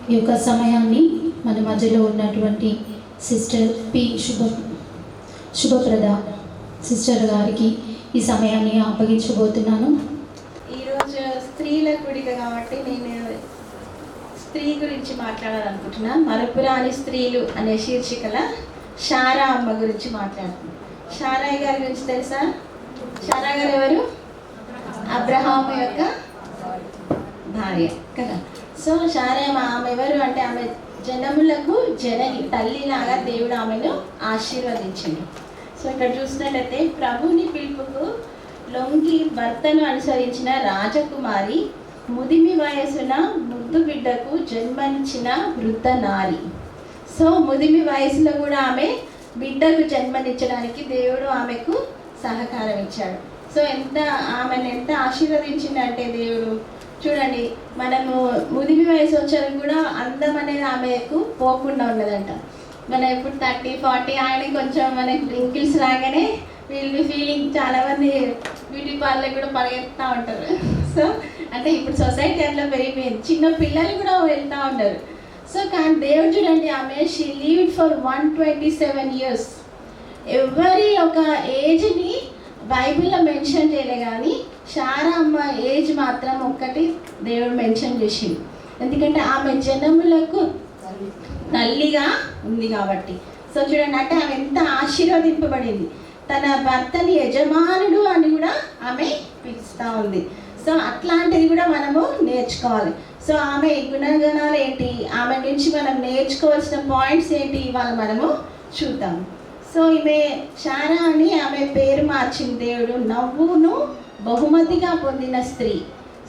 ఈ యొక్క సమయాన్ని మన మధ్యలో ఉన్నటువంటి సిస్టర్ పి శుభప్రద సిస్టర్ గారికి ఈ సమయాన్ని అప్పగించబోతున్నాను. ఈరోజు స్త్రీల కూడిక కాబట్టి నేను స్త్రీ గురించి మాట్లాడాలనుకుంటున్నా. మరపురాని స్త్రీలు అనే శీర్షికల షారా అమ్మ గురించి మాట్లాడుతున్నాను. షారాయ్ గారి గురించి తెలుసా? షారా గారు ఎవరు? అబ్రహాము యొక్క భార్య కదా. సో షారా ఆమె ఎవరు అంటే ఆమె జనములకు జనని, తల్లిలాగా దేవుడు ఆమెను ఆశీర్వదించింది. సో ఇక్కడ చూసినట్లయితే ప్రభుని పిలుపుకు లొంగి భర్తను అనుసరించిన రాజకుమారి, ముదిమి వయసున ముద్దు బిడ్డకు జన్మనిచ్చిన వృద్ధ నారి. సో ముదిమి వయసులో కూడా ఆమె బిడ్డకు జన్మనిచ్చడానికి దేవుడు ఆమెకు సహకారం ఇచ్చాడు. సో ఆమెను ఎంత ఆశీర్వదించిందంటే దేవుడు చూడండి, మనము ముదిమి వయసు వచ్చాక కూడా అందం అనేది ఆమెకు పోకుండా ఉన్నదంట. మనం ఇప్పుడు 30-40 ఆయన కొంచెం మనకి రింకిల్స్ రాగానే వీళ్ళు ఫీలింగ్ చాలామంది బ్యూటీ పార్లర్ కూడా పరిగెత్తుతూ ఉంటారు. సో అంటే ఇప్పుడు సొసైటీ అట్లా పెరిగిపోయింది, చిన్న పిల్లలు కూడా వెళ్తూ ఉంటారు. సో కానీ దేవుడు చూడండి, ఆమె షీ లివ్డ్ ఫర్ 127 years. ఎవరి ఒక ఏజ్ని బైబిల్లో మెన్షన్ చేయలే, కానీ షారా అమ్మ ఏజ్ మాత్రం ఒక్కటి దేవుడు మెన్షన్ చేసింది. ఎందుకంటే ఆమె జనములకు తల్లిగా ఉంది కాబట్టి. సో చూడండి, అంటే ఆమె ఎంత ఆశీర్వదింపబడింది. తన భర్తని యజమానుడు అని కూడా ఆమె పిలుస్తూ ఉంది. సో అట్లాంటిది కూడా మనము నేర్చుకోవాలి. సో ఆమె గుణగణాలు ఏంటి, ఆమె నుంచి మనం నేర్చుకోవాల్సిన పాయింట్స్ ఏంటి, ఇవాళ మనము చూద్దాం. సో ఈమె షారా అని ఆమె పేరు మార్చింది దేవుడు, నవ్వును బహుమతిగా పొందిన స్త్రీ.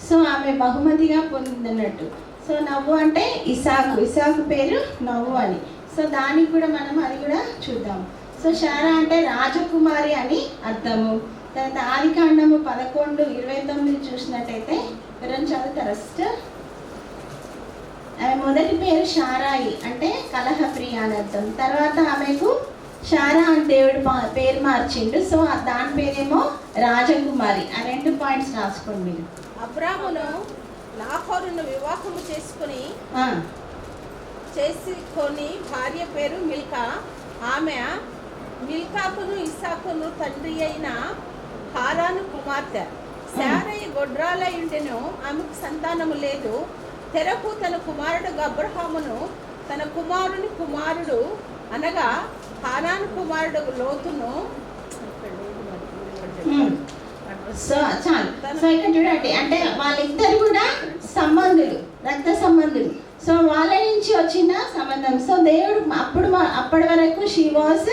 సో ఆమె బహుమతిగా పొందినట్టు. సో నవ్వు అంటే ఇసాకు పేరు నవ్వు అని. సో దానికి కూడా మనం అది కూడా చూద్దాం. సో షారా అంటే రాజకుమారి అని అర్థము. తర్వాత ఆదికాండము 11:29 చూసినట్టయితే ఎవరైనా చదువుతారా సిస్టర్? ఆమె మొదటి పేరు షారాయి అంటే కలహప్రియ అని అర్థం. తర్వాత ఆమెకు షారా అని దేవుడు పేరు మార్చిండు. సో దాని పేరేమో రాజకుమారి. ఆ 2 పాయింట్స్ రాసుకోండి మీరు. అబ్రామును నాహోరును వివాహము చేసుకొని భార్య పేరు మిల్కా. ఆమె మిల్కాకును ఇస్సాకును తండ్రి అయిన హారాను కుమార్తె. శారయి గొడ్రాలయుండెను, ఆమెకు సంతానము లేదు. తెరకు తన కుమారుడు అబ్రహామును తన కుమారుడు అనగా హారాను కుమారుడు లోతును. సో చాలు. సో ఇక్కడ చూడండి, అంటే వాళ్ళిద్దరు కూడా సంబంధులు, రక్త సంబంధులు. సో వాళ్ళ నుంచి వచ్చిన సంబంధం. సో దేవుడు అప్పటి వరకు she was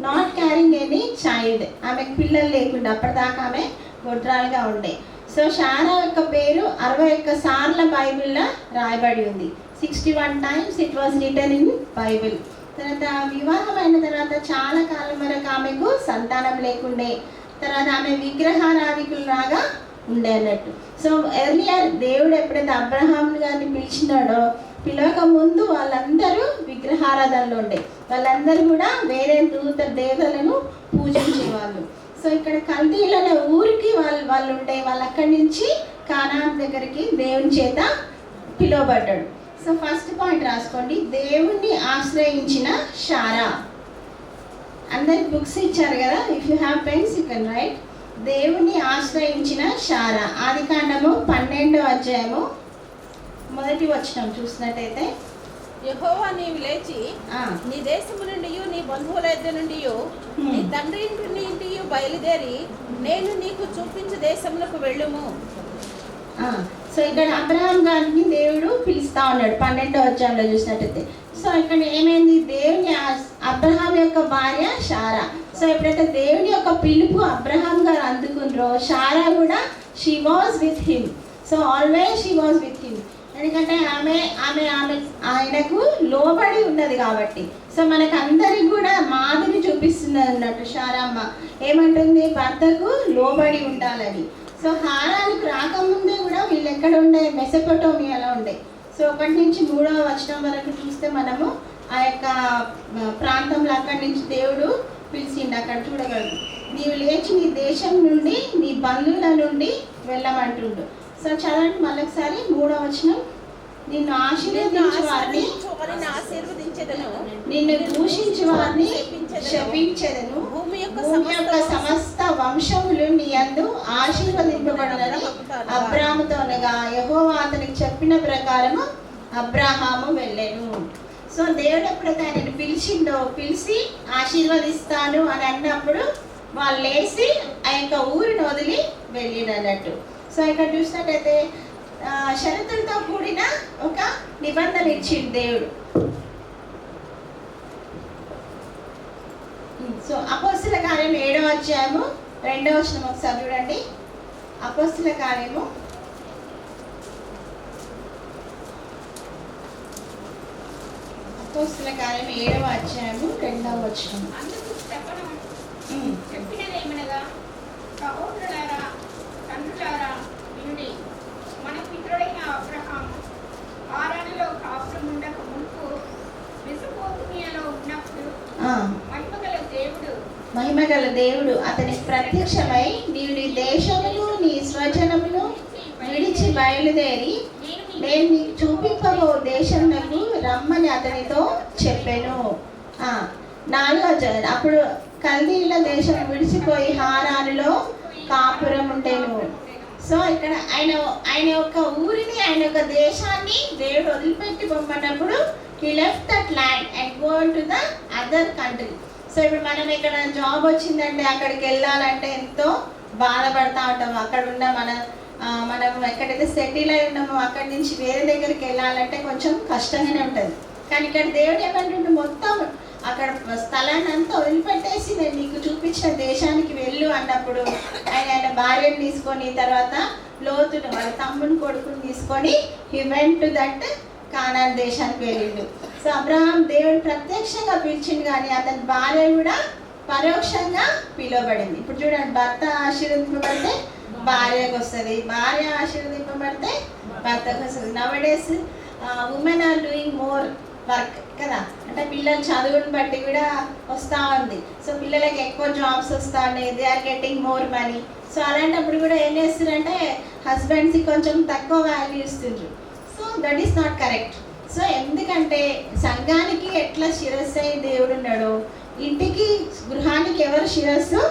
not carrying any child. ఆమెకు పిల్లలు లేకుండా అప్పటిదాకా ఆమె గొడ్రాలుగా ఉండే. సో షారా యొక్క పేరు 61 సార్లు బైబిల్లో రాయబడి ఉంది. 61 times it was return in Bible. తర్వాత వివాహం అయిన తర్వాత చాలా కాలం వరకు ఆమెకు సంతానం లేకుండే. తర్వాత ఆమె విగ్రహారాధికులలాగా ఉండే అన్నట్టు. సో ఎర్లియర్ దేవుడు ఎప్పుడైతే అబ్రహాం గారిని పిలవక ముందు వాళ్ళందరూ విగ్రహారాధనలో ఉండే. వాళ్ళందరూ కూడా వేరే దేవతలను పూజించేవాళ్ళు. సో ఇక్కడ కల్దీల ఊరికి వాళ్ళు ఉండే. వాళ్ళు అక్కడి నుంచి కానాన్ దగ్గరికి దేవుని చేత పిలువబడ్డాడు. సో ఫస్ట్ పాయింట్ రాసుకోండి, దేవుణ్ణి ఆశ్రయించిన షారా. అందరికి బుక్స్ ఇచ్చారు కదా, if you have pens use can write. దేవుణ్ణి ఆశ్రయించిన షారా. ఆదికాండము 12వ అధ్యాయము 1వ వచనం చూసినట్టయితే, యెహోవా నీవు లేచి నీ దేశము నుండి నీ బంధువుల యొద్ద నుండి నీ తండ్రి ఇంటి బయలుదేరి నేను నీకు చూపించే దేశములకు వెళ్ళుము. సో ఇక్కడ అబ్రహాం గారిని దేవుడు పిలుస్తా ఉన్నాడు 12వ అధ్యాయంలో చూసినట్టయితే. సో ఇక్కడ ఏమైంది, దేవుని అబ్రహాం యొక్క భార్య షారా. సో ఎప్పుడైతే దేవుని యొక్క పిలుపు అబ్రహాం గారు అందుకున్నారో, షారా కూడా she was with him. So always she was with him. ఎందుకంటే ఆమె ఆయనకు లోబడి ఉన్నది కాబట్టి. సో మనకు అందరికి కూడా మాదిరి చూపిస్తుంది అన్నట్టు షారమ్మ. ఏమంటుంది, భర్తకు లోబడి ఉండాలని. సో హారానికి రాకముందే కూడా వీళ్ళు ఎక్కడ ఉండే, మెసొపొటేమియాలో ఉండే. సో 1 నుంచి 3వ వచనం వరకు చూస్తే మనము ఆ యొక్క ప్రాంతంలో అక్కడి నుంచి దేవుడు పిలిచిండు. అక్కడ చూడగలరు, నీవు లేచి నీ దేశం నుండి నీ బంధువుల నుండి వెళ్ళమంటుండు. సో చదవండి మళ్ళొకసారి 3వ వచనం. నిన్ను ఆశీర్వదించు వారిని ఆశీర్వదించెదను, నిన్ను దూషించు వారిని శపించెదను. భూమి యొక్క సమస్త వంశములు నీ యందు ఆశీర్వదింపబడునని అబ్రాహాముతో అనగా యెహోవా అతనికి చెప్పిన ప్రకారము అబ్రాహాము వెళ్ళెను. సో దేవుడు ఎప్పుడైతే ఆయనను పిలిచి ఆశీర్వదిస్తాను అని అన్నప్పుడు వాళ్ళు లేచి ఆ యొక్క ఊరిని వదిలి వెళ్ళిరు అన్నట్టు. సో ఇక్కడ చూసినట్టయితే షరతులతో కూడిన ఒక నిబంధన ఇచ్చింది దేవుడు. సో అపోస్తుల కార్యం 7వ అధ్యాయము 2వ వచనం ఒకసారి చూడండి. అపోస్తుల కార్యము 7వ అధ్యాయము 2వ వచనం. చెప్పినదేమనగా, సహోదరులారా, తండ్రులారా, వినుడి. మన పితరుడైన అబ్రహాము హారానులో కాపురం ఉండక మునుపు మెసొపొతామియాలో ఉన్నప్పుడు మహిమగల దేవుడు అతనికి ప్రత్యక్షమై, నీవు నీ దేశమును నీ స్వజనమును విడిచి బయలుదేరి నేను నీకు చూపింపబో దేశమునకు రమ్మని అతనితో చెప్పెను. 4వ అధ్యాయం. అప్పుడు కల్దీయుల దేశం విడిచిపోయి హారానులో కాపురం ఉండెను. సో ఇక్కడ ఆయన యొక్క ఊరిని, ఆయన యొక్క దేశాన్ని దేవుడు వదిలిపెట్టి పొమ్మన్నప్పుడు he left that land and go to the other country. So ఇప్పుడు మనం ఇక్కడ జాబ్ వచ్చిందంటే అక్కడికి వెళ్ళాలంటే ఎంతో బాధపడతా ఉంటాము. అక్కడ ఉన్న మనం ఎక్కడైతే సెటిల్ అయి ఉన్నామో అక్కడి నుంచి వేరే దగ్గరికి వెళ్ళాలంటే కొంచెం కష్టంగానే ఉంటుంది. కానీ ఇక్కడ దేవుడు ఏమంటుంటే మొత్తం అక్కడ స్థలాన్ని అంతా వదిలిపెట్టేసి నేను నీకు చూపించిన దేశానికి వెళ్ళు అన్నప్పుడు ఆయన భార్యను తీసుకొని, తర్వాత లోతును వాళ్ళ తమ్ముని కొడుకుని తీసుకొని he went to that Conan దేశానికి వెళ్ళిండు. సో అబ్రహాం దేవుడు ప్రత్యక్షంగా పిలిచిండు, కానీ అతని భార్య కూడా పరోక్షంగా పిలువబడింది. ఇప్పుడు చూడండి, భర్త ఆశీర్వదింపబడితే భార్యకు వస్తుంది, భార్య ఆశీర్వదింపబడితే భర్తకు వస్తుంది. Nowadays women are doing more work కదా, అంటే పిల్లల చదువుని బట్టి కూడా వస్తూ ఉంది. సో పిల్లలకి ఎక్కువ జాబ్స్ వస్తూ ఉన్నాయి, they are getting more money. So అలాంటప్పుడు కూడా ఏం చేస్తారంటే హస్బెండ్స్కి కొంచెం తక్కువ వాల్యూ ఇస్తుండ్రు. So that is not correct. So ఎందుకంటే సంఘానికి ఎట్లా శిరస్సు అయి దేవుడు ఉన్నాడో, ఇంటికి గృహానికి ఎవరు శిరస్సు?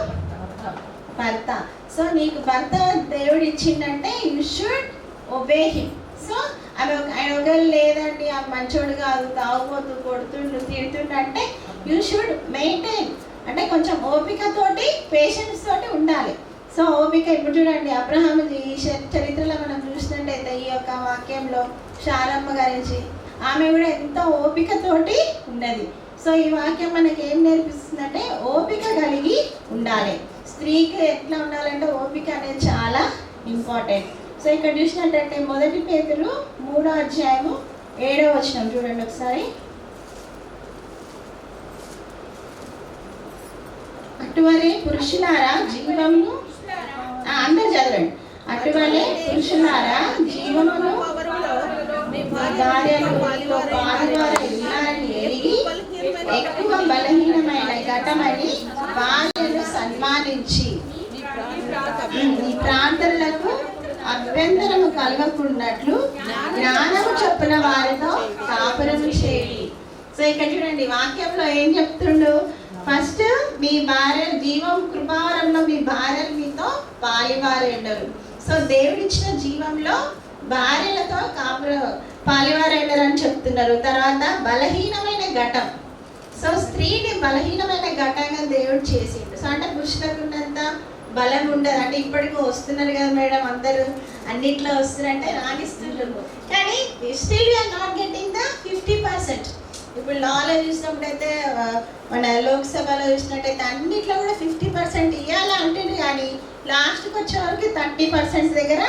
భర్త. సో నీకు భర్త దేవుడు ఇచ్చిందంటే you should obey him. So ఆయన ఒకవేళ లేదండి ఆ మంచోడు కాదు, తాగుబోతు, కొడుతుండు, తిడుతుండు అంటే యూ షుడ్ మెయింటైన్, అంటే కొంచెం ఓపికతోటి పేషెన్స్ తోటి ఉండాలి. సో ఓపిక. ఇప్పుడు చూడండి, అబ్రహాము ఈ చరిత్రలో మనం చూసినట్టయితే ఈ యొక్క వాక్యంలో శారమ్మ గురించి ఆమె కూడా ఎంతో ఓపికతోటి ఉన్నది. సో ఈ వాక్యం మనకి ఏం నేర్పిస్తుందంటే ఓపిక కలిగి ఉండాలి. స్త్రీకి ఎట్లా ఉండాలంటే ఓపిక అనేది చాలా ఇంపార్టెంట్. సో ఇక్కడ చూసినట్టయితే 1 పేతురు 3వ అధ్యాయము 7వ వచనం చూడండి ఒకసారి. అటువలే పురుషులారా జీవమును, అందరూ చదవండి. అటువలే పురుషులారా జీవమును భార్యను ఎరిగి ఎక్కువ బలహీనమైన ఘటమని భార్యను సన్మానించి ఈ ప్రార్థనలకు అభ్యంతరము కలగకున్నట్లు జ్ఞానము చెప్పిన వారితో కాపురము చేయి. సో ఇక్కడ చూడండి, వాక్యంలో ఏం చెప్తుండు? ఫస్ట్ మీ భార్య జీవం కృపావరంలో మీ భార్యలు మీతో పాలివారు ఉండరు. సో దేవుడు ఇచ్చిన జీవంలో భార్యలతో పాలివారు ఉండరు అని చెప్తున్నారు. తర్వాత బలహీనమైన ఘటం. సో స్త్రీని బలహీనమైన ఘటంగా దేవుడు చేసిండు. సో అంటే పురుషులకు ఉన్నంత బలం ఉండదు. అంటే ఇప్పటికీ వస్తున్నారు కదా మేడం, అందరూ అన్నిట్లో వస్తున్నారంటే రాణిస్తుంటారు, కానీ still you are not getting the 50%. ఇప్పుడు లాలో చూసినప్పుడైతే మన లోక్సభలో చూసినట్టయితే అన్నిట్లో కూడా 50% ఇవ్వాలి అంటుంది, కానీ లాస్ట్కి వచ్చే వరకు 30% దగ్గర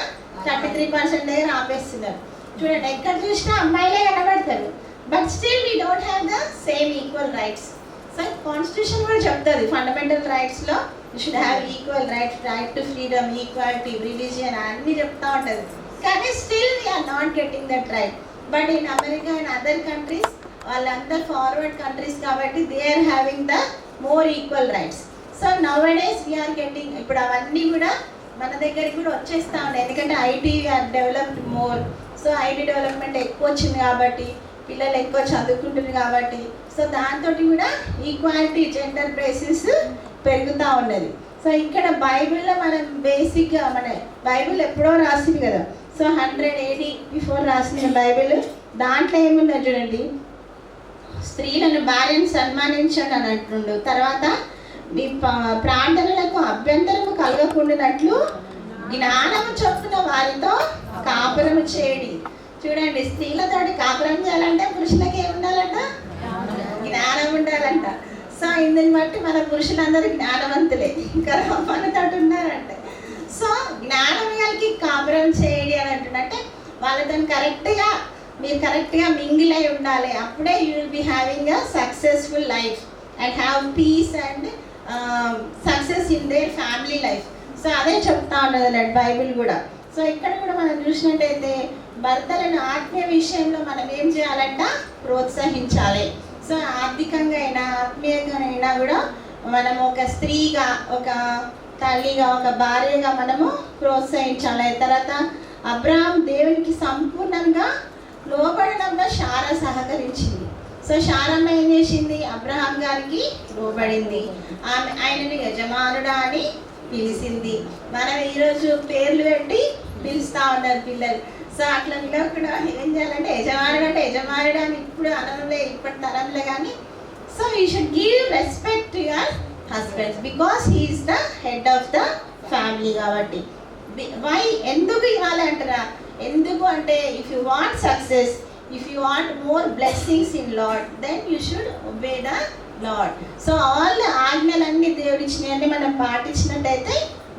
33% దగ్గర ఆపేస్తున్నారు. చూడండి, ఎక్కడ చూసినా అమ్మాయిలే కనబడతారు, but still we don't have the same equal rights. So constitution కూడా చెప్తుంది ఫండమెంటల్ రైట్స్లో you should have equal right to freedom, equality, religion అన్నీ చెప్తూ ఉంటుంది, కానీ still we are not getting that right. But in America and other countries వాళ్ళందరూ forward countries కాబట్టి they are having the more equal rights. So nowadays we are getting, ఇప్పుడు అవన్నీ కూడా మన దగ్గరికి కూడా వచ్చేస్తూ ఉన్నాయి, ఎందుకంటే IT developed more. So IT development ఎక్కువ వచ్చింది కాబట్టి, పిల్లలు ఎక్కువ చదువుకుంటుంది కాబట్టి, సో దాంతో కూడా ఈక్వాలిటీ జెండర్ బేసిస్ పెరుగుతూ ఉన్నది. సో ఇక్కడ బైబిల్లో మనం బేసిక్గా మన బైబిల్ ఎప్పుడో రాసింది కదా, సో 100 AD బిఫోర్ రాసిన బైబిల్, దాంట్లో ఏమున్నది చూడండి, స్త్రీలను భార్యను సన్మానించండి అని అంటుండు. తర్వాత మీ ప్రార్థనలకు అభ్యంతరము కలగకుండానట్లు జ్ఞానము చొప్పున వారితో కాపురము చేయడి. చూడండి, స్త్రీలతోటి కాపురం చేయాలంటే పురుషులకి ఏముండాలంట? జ్ఞానం ఉండాలంట. సో ఇందుని బట్టి మన పురుషులందరూ జ్ఞానవంతులే, ఇంకా మనతో ఉన్నారంటే. సో జ్ఞానం కలిగి కాపురం చేయడి అని అంటున్నట్టే వాళ్ళతో మీరు కరెక్ట్గా మింగిల్ అయి ఉండాలి. అప్పుడే you will be having a successful life and have piece and success in their family life. So అదే చెప్తా ఉన్నది అన్నట్టు బైబిల్ కూడా. సో ఇక్కడ కూడా మనం చూసినట్టయితే భర్తలను ఆత్మీయ విషయంలో మనం ఏం చేయాలంట? ప్రోత్సహించాలి. సో ఆర్థికంగా అయినా ఆత్మీయంగా అయినా కూడా మనం ఒక స్త్రీగా, ఒక తల్లిగా, ఒక భార్యగా మనము ప్రోత్సహించాలి. తర్వాత అబ్రహాం దేవునికి సంపూర్ణంగా లోబడడంలో శారా సహకరించింది. సో శారమ్మ ఏం చేసింది? అబ్రహాం గారికి లోబడింది, ఆయనని యజమానుడా అని పిలిచింది. మనం ఈరోజు పేర్లు పెట్టి పిలుస్తూ ఉన్నారు పిల్లలు. సో అట్లా పిలవకుండా ఏం చేయాలంటే యజమానుడు అంటే యజమానుడు అని ఇప్పుడు అనలే, ఇప్పటి తరంలో కానీ. So you should give respect to your husbands because he is the head of the family కాబట్టి. వై ఎందుకు ఇవ్వాలి అంటారా? ఎందుకు అంటే if you want success, if you want more blessings in Lord, then you should obey the Lord. So all ఆజ్ఞలన్నీ దేవుడు ఇచ్చినవన్నీ మనం పాటించినట్టయితే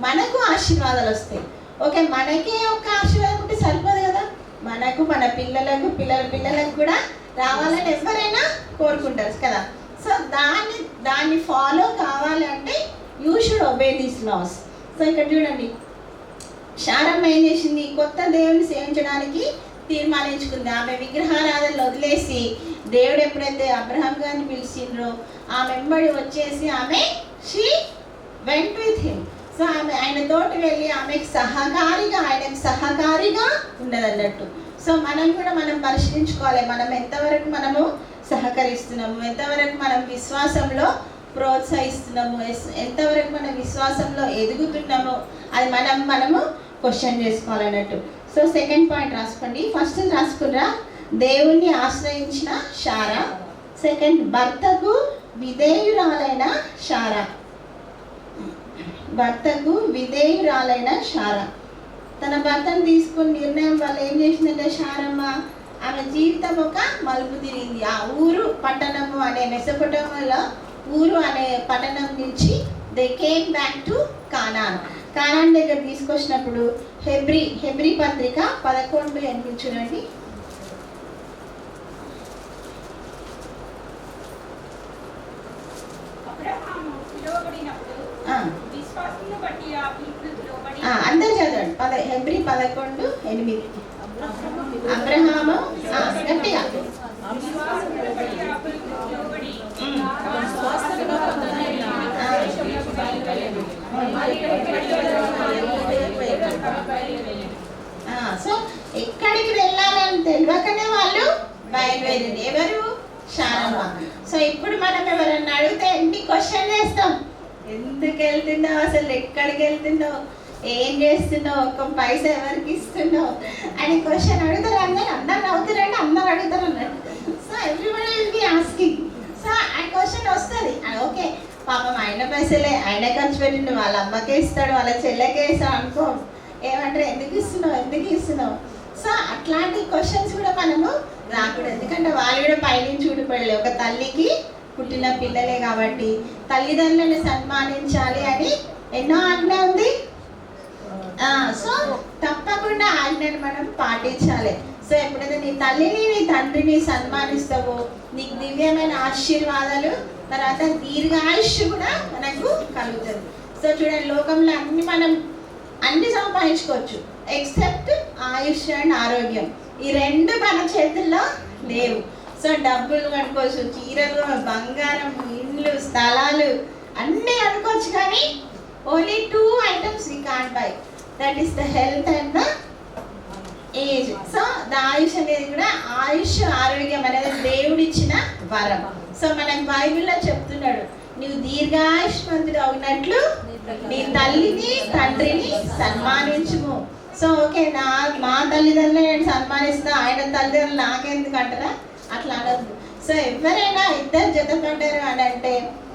మనకు ఆశీర్వాదాలు వస్తాయి. ఓకే, మనకే ఒక ఆశీర్వాదం ఉంటే సరిపోదు కదా, మనకు మన పిల్లలకు పిల్లలకు కూడా రావాలని ఎవరైనా కోరుకుంటారు కదా. సో దాన్ని ఫాలో కావాలి అంటే you should obey these laws. So ఇక్కడ చూడండి, శారమ్మ ఏం చేసింది? కొత్త దేవుని సేవించడానికి తీర్మానించుకుంది. ఆమె విగ్రహారాధనలు వదిలేసి దేవుడు ఎప్పుడైతే అబ్రహాం గారిని పిలిచిండ్రో ఆమె వెంబడి వచ్చేసి she went with him. So ఆయన తోటి వెళ్ళి ఆయనకు సహకారిగా ఉన్నదన్నట్టు. సో మనం కూడా పరిశీలించుకోవాలి, మనం ఎంతవరకు మనము సహకరిస్తున్నాము, ఎంతవరకు మనం విశ్వాసంలో ప్రోత్సహిస్తున్నాము, ఎంతవరకు మనం విశ్వాసంలో ఎదుగుతున్నామో అది మనము క్వశ్చన్ చేసుకోవాలన్నట్టు. సో సెకండ్ పాయింట్ రాసుకోండి. ఫస్ట్ రాసుకున్నా దేవుణ్ణి ఆశ్రయించిన శారా, సెకండ్ భర్తకు విధేయురాలైన శారా. తన భర్తను తీసుకుని నిర్ణయం వల్ల ఏం చేసిందంటే శారమ్మ, ఆమె జీవితం ఒక మలుపు తిరిగింది. ఆ ఊరు పట్టణము అనే మెసొపొటామియాలో ఊరు అనే పట్టణం నుంచి they came back to Conan దగ్గర తీసుకొచ్చినప్పుడు హెబ్రీ పత్రిక 11:8 చూడండి. అందరు చదవండి. హెబ్రీ 11:8. అబ్రహాము గట్టిగా సో ఎక్కడికి వెళ్ళాలని తెలియకనే వాళ్ళు బయలుదేరింది. ఎవరు? శారమ్మ. సో ఇప్పుడు మనం ఎవరన్నా అడిగితే ఎన్ని క్వశ్చన్ చేస్తాం, ఎందుకు వెళ్తున్నావు, అసలు ఎక్కడికి వెళ్తున్నావు, ఏం చేస్తున్నావు, ఒక్క పైసా ఎవరికి ఇస్తున్నావు అని క్వశ్చన్ అడుగుతారు. అందరు నవ్వుతారండి, అందరు అడుగుతారు అన్నట్టు. So everybody will be asking. So ఆ క్వశ్చన్ వస్తుంది. ఓకే, పాపం ఆయన పైసలే ఆయన ఖర్చు పెట్టిండు, వాళ్ళ అమ్మకే ఇస్తాడు, వాళ్ళ చెల్లెకే ఇస్తాడు అనుకో, ఏమంటారు ఎందుకు ఇస్తున్నావు. సో అట్లాంటి క్వశ్చన్స్ కూడా మనము రాకూడదు. ఎందుకంటే వాళ్ళు కూడా పైనుంచి ఊడిపడలే, ఒక తల్లికి పుట్టిన పిల్లలే కాబట్టి తల్లిదండ్రులను సన్మానించాలి అని ఎన్నో ఆజ్ఞ ఉంది. సో తప్పకుండా ఆజ్ఞను మనం పాటించాలి. సో ఎప్పుడైతే నీ తల్లిని నీ తండ్రిని సన్మానిస్తావో నీకు దివ్యమైన ఆశీర్వాదాలు, తర్వాత దీర్ఘాయుష్ కూడా మనకు కలుగుతుంది. సో చూడండి, లోకంలో అన్ని సంపాదించుకోవచ్చు ఎక్సెప్ట్ ఆయుష్ అండ్ ఆరోగ్యం. ఈ రెండు మన చేతుల్లో లేవు. సో డబ్బులు కనుకోవచ్చు, చీరలు, బంగారం, ఇండ్లు, స్థలాలు అన్నీ అనుకోవచ్చు, కానీ only 2 items we can't buy. That is the health and the age. So ఆయుష్ అనేది కూడా ఆయుష్ ఆరోగ్యం అనేది దేవుడిచ్చిన వరం. సో మనకు బైబిల్లో చెప్తున్నాడు, నువ్వు దీర్ఘాయుష్మంతుడు అవునట్లు నీ తల్లిని తండ్రిని సన్మానించుము. సో ఓకే, మా తల్లిదండ్రులు నేను సన్మానిస్తున్నా, ఆయన తల్లిదండ్రులు నాకెందుకు అంటారా? అట్లా అనొద్దు. సో ఎవరైనా ఇద్దరు జతపడ్డారు అని అంటే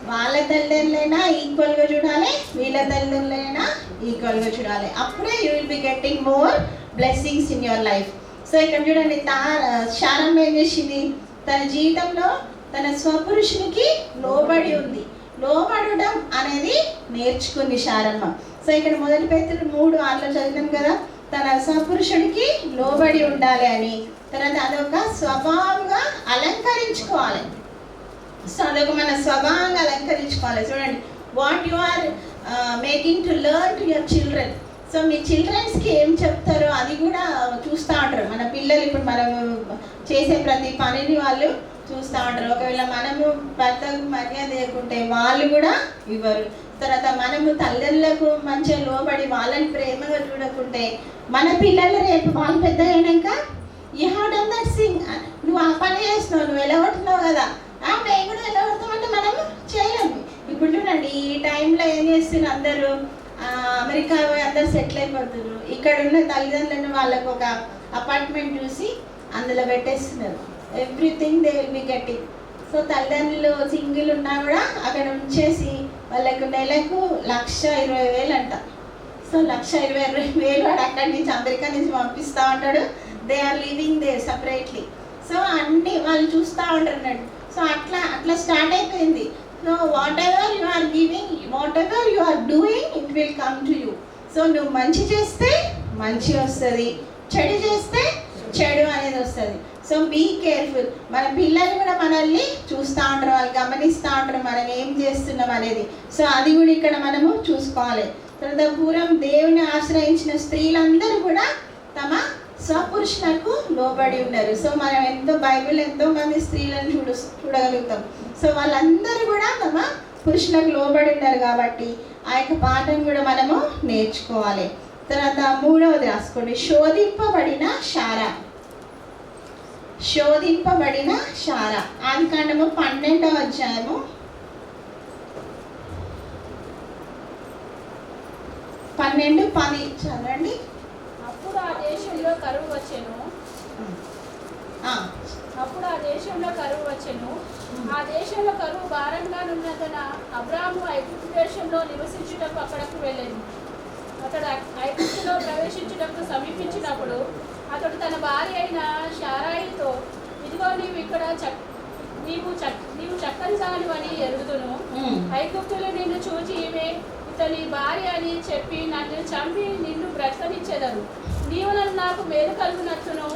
వాళ్ళ తల్లిదండ్రులైనా ఈక్వల్గా చూడాలి, వీళ్ళ తల్లిదండ్రులైనా ఈక్వల్గా చూడాలి. అప్పుడే you will be getting more blessings in your life. So ఇక్కడ చూడండి, శారమ్మ ఏం చేసింది? తన జీవితంలో తన స్వపురుషునికి లోబడి ఉంది. లోబడడం అనేది నేర్చుకుంది శారమ్మ. సో ఇక్కడ 1 పేతురు 3:6 చదివాం కదా, తన స్వపురుషుడికి లోబడి ఉండాలి అని. తర్వాత అదొక స్వభావంగా అలంకరించుకోవాలి. సో అదొక మన స్వభావంగా అలంకరించుకోవాలి. చూడండి, what you are making to learn to your children. So మీ చిల్డ్రన్స్కి ఏం చెప్తారో అది కూడా చూస్తూ ఉంటారు. మన పిల్లలు ఇప్పుడు మనం చేసే ప్రతి పనిని వాళ్ళు చూస్తూ ఉంటారు. ఒకవేళ మనము భర్తకు మర్యాద లేకుంటే వాళ్ళు కూడా ఇవ్వరు. తర్వాత మనము తల్లిదండ్రులకు మంచిగా లోబడి వాళ్ళని ప్రేమగా చూడకుంటే మన పిల్లలు రేపు వాళ్ళు పెద్ద అయినాక you have done that thing, నువ్వు ఆ పని చేస్తున్నావు, నువ్వు వెళ్ళగొట్టున్నావు కదా, మేము కూడా వెళ్ళగొడతామంటే మనము చేయలేము. ఇప్పుడు చూడండి, ఈ టైంలో ఏం చేస్తున్నారు అందరూ, అమెరికా అందరు సెటిల్ అయిపోతున్నారు. ఇక్కడ ఉన్న తల్లిదండ్రులను వాళ్ళకు ఒక అపార్ట్మెంట్ చూసి అందులో పెట్టేస్తున్నారు. Everything they will be getting. So తల్లిదండ్రులు సింగిల్ ఉన్నా కూడా అక్కడ ఉంచేసి వాళ్ళకు నెలకు 1,20,000 అంట. సో 1,20,000 వాడు అక్కడి నుంచి అమెరికా నుంచి పంపిస్తూ ఉంటాడు. They are living they separately. So అన్నీ వాళ్ళు చూస్తూ ఉంటారు అన్నట్టు. సో అట్లా స్టార్ట్ అయిపోయింది. So whatever you are giving, whatever you are doing, it will come to you. So నువ్వు మంచి చేస్తే మంచి వస్తుంది, చెడు చేస్తే చెడు అనేది వస్తుంది. So be careful. మన పిల్లలు కూడా మనల్ని చూస్తూ ఉంటారు, వాళ్ళు గమనిస్తూ ఉంటారు మనం ఏం చేస్తున్నాం అనేది. సో అది కూడా ఇక్కడ మనము చూసుకోవాలి. తర్వాత పూర్వం దేవుని ఆశ్రయించిన స్త్రీలందరూ కూడా తమ స్వపురుషులకు లోబడి ఉన్నారు. సో మనం బైబిల్ ఎంతో మంది స్త్రీలను చూడగలుగుతాం. సో వాళ్ళందరూ కూడా తమ పురుషులకు లోబడి ఉన్నారు కాబట్టి ఆ యొక్క పాఠం కూడా మనము నేర్చుకోవాలి. తర్వాత 3వది రాసుకోండి, శోధింపబడిన శారా. శోధింపబడిన శారా. ఆదికాండము 12వ అధ్యాయము 12-10 చదవండి. అప్పుడు ఆ దేశంలో కరువు వచ్చెను. ఆ దేశంలో కరువు భారంగా ఉన్నందున అబ్రాము ఐగుప్తు దేశంలో నివసించుటకు అక్కడకు వెళ్ళాను. అతడు ఐగుప్తులో ప్రవేశించుటకు సమీపించినప్పుడు అతడు తన భార్య అయిన శారాయితో, ఇదిగో నీవు చక్కని దానివి అని ఎరుగుదును. ఐగుప్తులు నిన్ను చూచి ఈమె ఇతని భార్య అని చెప్పి నన్ను చంపి నిన్ను బ్రతకనిచ్చేదరు. నీవు నాకు మేలు కలుగునట్లును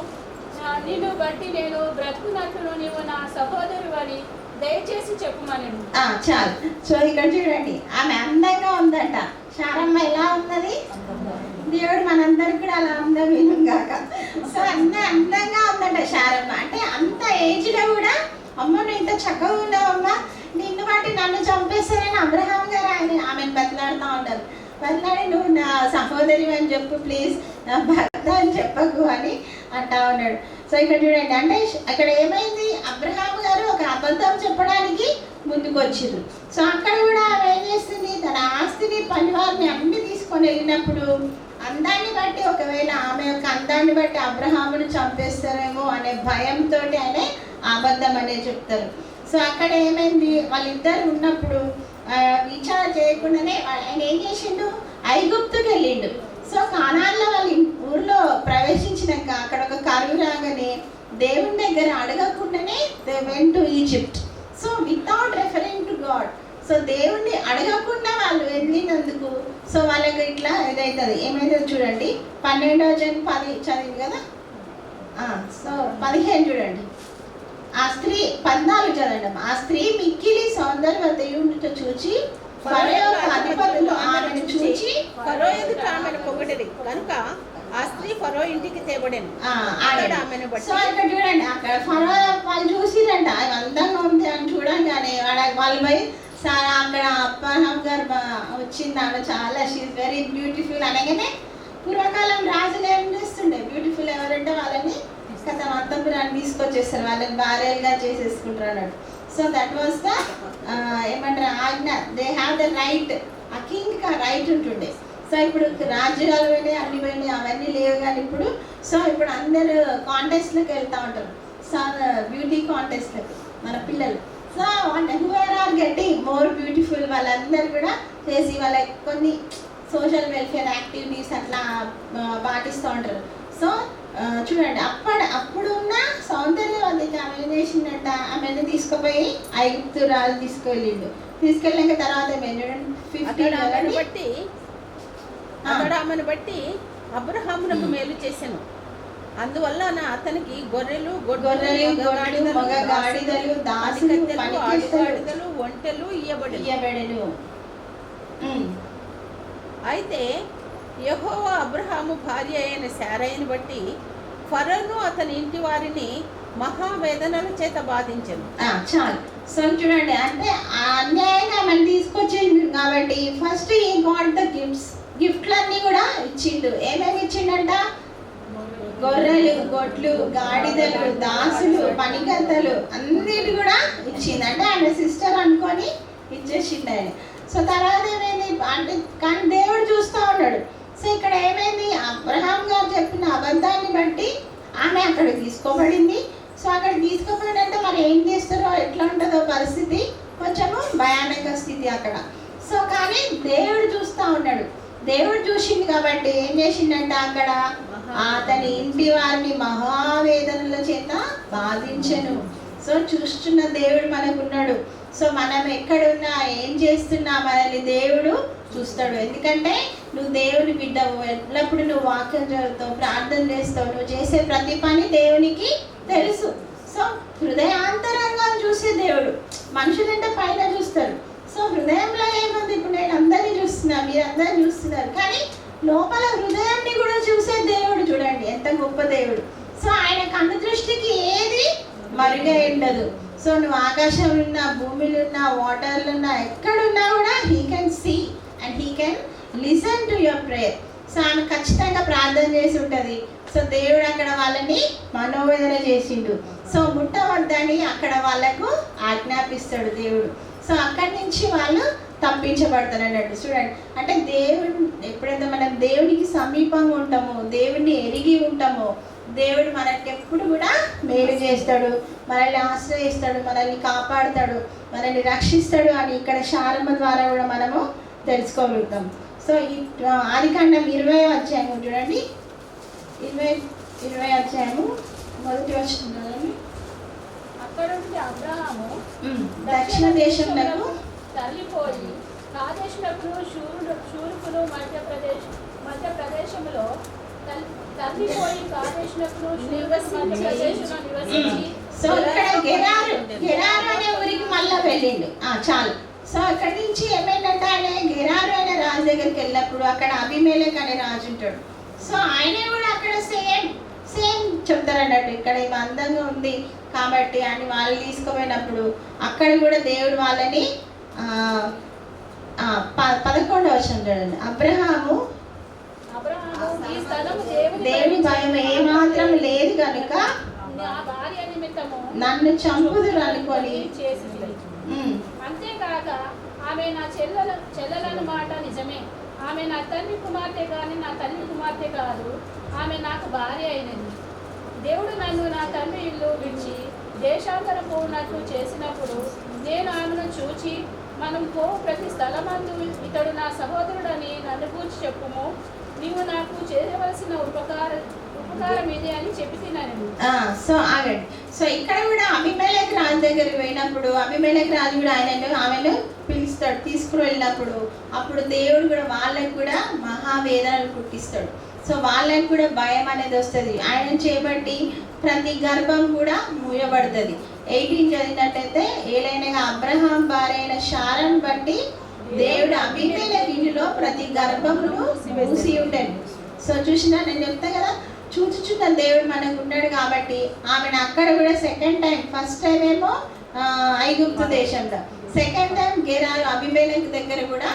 నిన్ను బట్టి నేను బ్రతుకున్నట్లును నీవు నా సహోదరు అని దయచేసి చెప్పుమనను. చాలు. సో ఇక్కడ చూడండి, ఆమె అందంగా ఉందట. శారమ్మ ఎలా ఉన్నది? దేవుడు మనందరికి కూడా అలా అందం కాక. సో అందంగా ఉందట శారమ్మ. అంటే అంత ఏజ్లో కూడా, అమ్మ నువ్వు ఇంత చక్కగా ఉన్నావమ్మా, నిన్ను బట్టి నన్ను చంపేస్తారని అబ్రహాం గారు ఆమెను బతిలాడుతూ ఉంటారు. బతిలాడి నువ్వు నా సహోదరి అని చెప్పు ప్లీజ్, నా భర్త అని చెప్పకు అని అంటా ఉన్నాడు. సో ఇక్కడ చూడండి, అంటే అక్కడ ఏమైంది, అబ్రహాం గారు ఒక అబద్ధం చెప్పడానికి ముందుకు వచ్చిండ్రు. సో అక్కడ కూడా ఆమె ఏం చేస్తుంది, తన ఆస్తిని పనివారిని అన్ని తీసుకొని వెళ్ళినప్పుడు అందాన్ని బట్టి, ఒకవేళ ఆమె యొక్క అందాన్ని బట్టి అబ్రహామును చంపేస్తారేమో అనే భయంతో ఆయన అబద్ధం అనేది చెప్తారు. సో అక్కడ ఏమైంది, వాళ్ళిద్దరు ఉన్నప్పుడు విచారణ చేయకుండానే ఆయన ఏం చేసిండు, ఐగుప్తుకి వెళ్ళిండు. సో కానాన్లో వాళ్ళ ఊర్లో ప్రవేశించినాక అక్కడ ఒక కరువు రాగానే దేవుని దగ్గర అడగకుండానే they went to Egypt. So without referring to God. So దేవుణ్ణి అడగకుండా వాళ్ళు వెళ్ళినందుకు సో వాళ్ళకి ఇట్లా ఇదవుతుంది. ఏమైతుంది చూడండి, 12:10 చదివి కదా. సో 15 చూడండి, ఆ స్త్రీ 14 చదవండి. ఆ స్త్రీ మిక్కిలి సౌందర్యవతయుండుట చూచి ఫరో అధిపతులు ఆమెను చూచి ఫరో ఎదుట ఆమెను పొగడిరి కనుక ఆ స్త్రీ ఫరో ఇంటికి తేబడెను. సో ఇక్కడ చూడండి, అక్కడ ఫరో వాళ్ళు చూసిరంట అందంగా ఉంది అని చూడంగానే వాళ్ళు పోయి సార్ అక్కడ అబ్రహాం గారు వచ్చింది, ఆమె చాలా షీఈ్ వెరీ బ్యూటిఫుల్ అనగానే పూర్వకాలం రాజులు ఏం చేస్తుండే, బ్యూటిఫుల్ ఎవరంటే తీసుకొచ్చేస్తారు, వాళ్ళని భార్యలుగా చేసేసుకుంటారు అన్నాడు. సో దట్ వాస్ ద ఏమంటారు ఆజ్ఞ. దే హ్యావ్ ద రైట్, ఆ కింగ్కి ఆ రైట్ ఉంటుండే. సో ఇప్పుడు రాజ్యాలు పోయినాయి, అన్ని పోయినాయి, అవన్నీ లేవు. కానీ ఇప్పుడు సో ఇప్పుడు అందరూ కాంటెస్ట్లకు వెళ్తూ ఉంటారు, సో బ్యూటీ కాంటెస్ట్లకు మన పిల్లలు. So who are are getting more beautiful వాళ్ళందరూ కూడా చేసి వాళ్ళకి కొన్ని సోషల్ వెల్ఫేర్ యాక్టివిటీస్ అట్లా పాటిస్తూ ఉంటారు. సో చూడండి అప్పుడున్న సౌందర్యవతికి ఆమె ఏం చేసిందంట, ఆమెను తీసుకుపోయి ఐగుప్తురాలు తీసుకెళ్ళిండు. తీసుకెళ్ళాక తర్వాత ఆమెను బట్టి అబ్రహామునకు మేలు చేసెను, అందువల్ల అతనికి గొర్రెలు మగ గాడిదలు దాసులు గాడిదలు ఒంటెలు ఇయ్యబడెను. అయితే యెహోవా అబ్రహాము భార్య అయిన శారయిని బట్టి ఫరోను అతని ఇంటి వారిని మహావేదనల చేత బాధించను. చాలు. సో చూడండి, అంటే అన్యాయంగా మనం తీసుకొచ్చిండు కాబట్టి ఫస్ట్ ఈ గాట్ ద గిఫ్ట్లన్నీ కూడా ఇచ్చిండు. ఏమేమి ఇచ్చిండంట? గొర్రెలు, గొడ్లు, గాడిదలు, దాసులు, పనిగంతలు అన్నిటి కూడా ఇచ్చింది. అంటే ఆమె సిస్టర్ అనుకొని ఇచ్చేసిండు ఆయన. సో తర్వాత ఏమైంది అంటే, కానీ దేవుడు చూస్తూ ఉన్నాడు. సో ఇక్కడ ఏమైంది, అబ్రహాం గారు చెప్పిన అబద్ధాన్ని బట్టి ఆమె అక్కడ తీసుకోబడింది. సో అక్కడ తీసుకోబడిందంటే మరి ఏం చేస్తారో, ఎట్లా ఉంటుందో పరిస్థితి, కొంచెము భయానక స్థితి అక్కడ. సో కానీ దేవుడు చూస్తూ ఉన్నాడు. దేవుడు చూసింది కాబట్టి ఏం చేసిండంట, అక్కడ అతని ఇంటి వారిని మహావేదనల చేత బాధించెను. సో చూస్తున్న దేవుడు మనకున్నాడు. సో మనం ఎక్కడున్నా ఏం చేస్తున్నా మనల్ని దేవుడు చూస్తాడు. ఎందుకంటే నువ్వు దేవుని బిడ్డవు, ఎల్లప్పుడు నువ్వు వాక్యం చదువుతావు, ప్రార్థన చేస్తావు, నువ్వు చేసే ప్రతి పని దేవునికి తెలుసు. సో హృదయాంతరంగా చూసే దేవుడు. మనుషులంటే పైన చూస్తారు. సో హృదయంలో ఏముంది, ఇప్పుడు నేను అందరినీ చూస్తున్నా, మీరు అందరినీ చూస్తున్నారు, కానీ లోపల హృదయాన్ని కూడా చూసే దేవుడు. చూడండి ఎంత గొప్ప దేవుడు. సో ఆయన కన్ను దృష్టికి ఏది మరుగై ఉండదు. సో నువ్వు ఆకాశంలో ఉన్నా, భూమిలో ఉన్నా, వాటర్లో ఉన్నా, ఎక్కడున్నా కూడా he can see and he can listen to your prayer. So ఆమె ఖచ్చితంగా ప్రార్థన చేసి ఉంటుంది. సో దేవుడు అక్కడ వాళ్ళని మనోవేదన చేసిండు. సో ముట్టవద్దని అక్కడ వాళ్ళకు ఆజ్ఞాపిస్తాడు దేవుడు. సో అక్కడి నుంచి వాళ్ళు తప్పించబడతారు అన్నట్టు. చూడండి, అంటే దేవుడు ఎప్పుడైతే మనం దేవునికి సమీపంగా ఉంటామో, దేవుడిని ఎరిగి ఉంటామో, దేవుడు మనకి ఎప్పుడు కూడా మేలు చేస్తాడు, మనల్ని ఆశ్రయిస్తాడు, మనల్ని కాపాడుతాడు, మనల్ని రక్షిస్తాడు అని ఇక్కడ శారమ్మ ద్వారా కూడా మనము తెలుసుకోగలుగుతాం. సో ఈ ఆదికాండం 20వ అధ్యాయము చూడండి, 20వ అధ్యాయము మొదటి వచనం. అక్కడ నుండి అబ్రహాము దక్షిణ దేశంలో తల్లిపోయి కాదేశునకును శూరుకును మధ్య ప్రదేశంలో తల్లిపోయి కాదేశునకును నివసించి. సో ఇక్కడ గెరారు అనే ఊరికి మళ్ళా వెళ్ళిండు. చాలు. సో అక్కడి నుంచి ఏమైందంటే ఆయన గెరారు అనే రాజు దగ్గరికి వెళ్ళినప్పుడు అక్కడ అబీమెలెకు అనే రాజు ఉంటాడు. సో ఆయన కూడా అక్కడ సేమ్ చెప్తారు అన్నట్టు, ఇక్కడ ఏమి అందంగా ఉంది కాబట్టి అని వాళ్ళు తీసుకుపోయినప్పుడు అక్కడ కూడా దేవుడు వాళ్ళని 11వ వచనం చూడండి. అబ్రహాము దేవుని భయం ఏమాత్రం లేదు కనుక నన్ను చంపుదురు అనుకొని అంతేకాక ఆమె నా చెల్లెలను మాట నిజమే. ఆమె నా తండ్రి కుమార్తె కానీ నా తల్లి కుమార్తె కాదు. ఆమె నాకు భార్య అయినది. దేవుడు నన్ను నా తండ్రి ఇల్లు విడిచి దేశాంతరం పోనట్లు చేసినప్పుడు నేను ఆమెను చూచి, మనం ప్రతి స్థలమందు ఇతడు నా సహోదరుడని నన్ను గూర్చి చెప్పుము. నీవు నాకు చేయవలసిన ఉపకారం ఇది అని చెప్పి తిన్నాను. సో ఆగండి. సో ఇక్కడ కూడా అబీమెలెకు రాజు దగ్గరికి పోయినప్పుడు అబీమెలెకు రాజు కూడా ఆమెను పిలుస్తాడు. తీసుకుని వెళ్ళినప్పుడు అప్పుడు దేవుడు కూడా వాళ్ళకి కూడా మహావేదనలు పుట్టిస్తాడు. సో వాళ్ళకి కూడా భయం అనేది వస్తుంది. ఆయన చేపట్టి ప్రతి గర్భం కూడా మూయబడుతుంది. 18 చదివినట్టయితే, ఏలైనగా అబ్రహాం భార్య అయిన శారాను బట్టి దేవుడు అబీమెలెకు ఇంటిలో ప్రతి గర్భమును మూసి ఉండేది. సో చూసినా నేను చెప్తా కదా, చూచుచున్న దేవుడు మనకు ఉన్నాడు కాబట్టి ఆమెను అక్కడ కూడా సెకండ్ టైం, ఫస్ట్ టైం ఏమో ఐగుప్తు దేశంలో, సెకండ్ టైం గెరారు అబీమెలెకు దగ్గర కూడా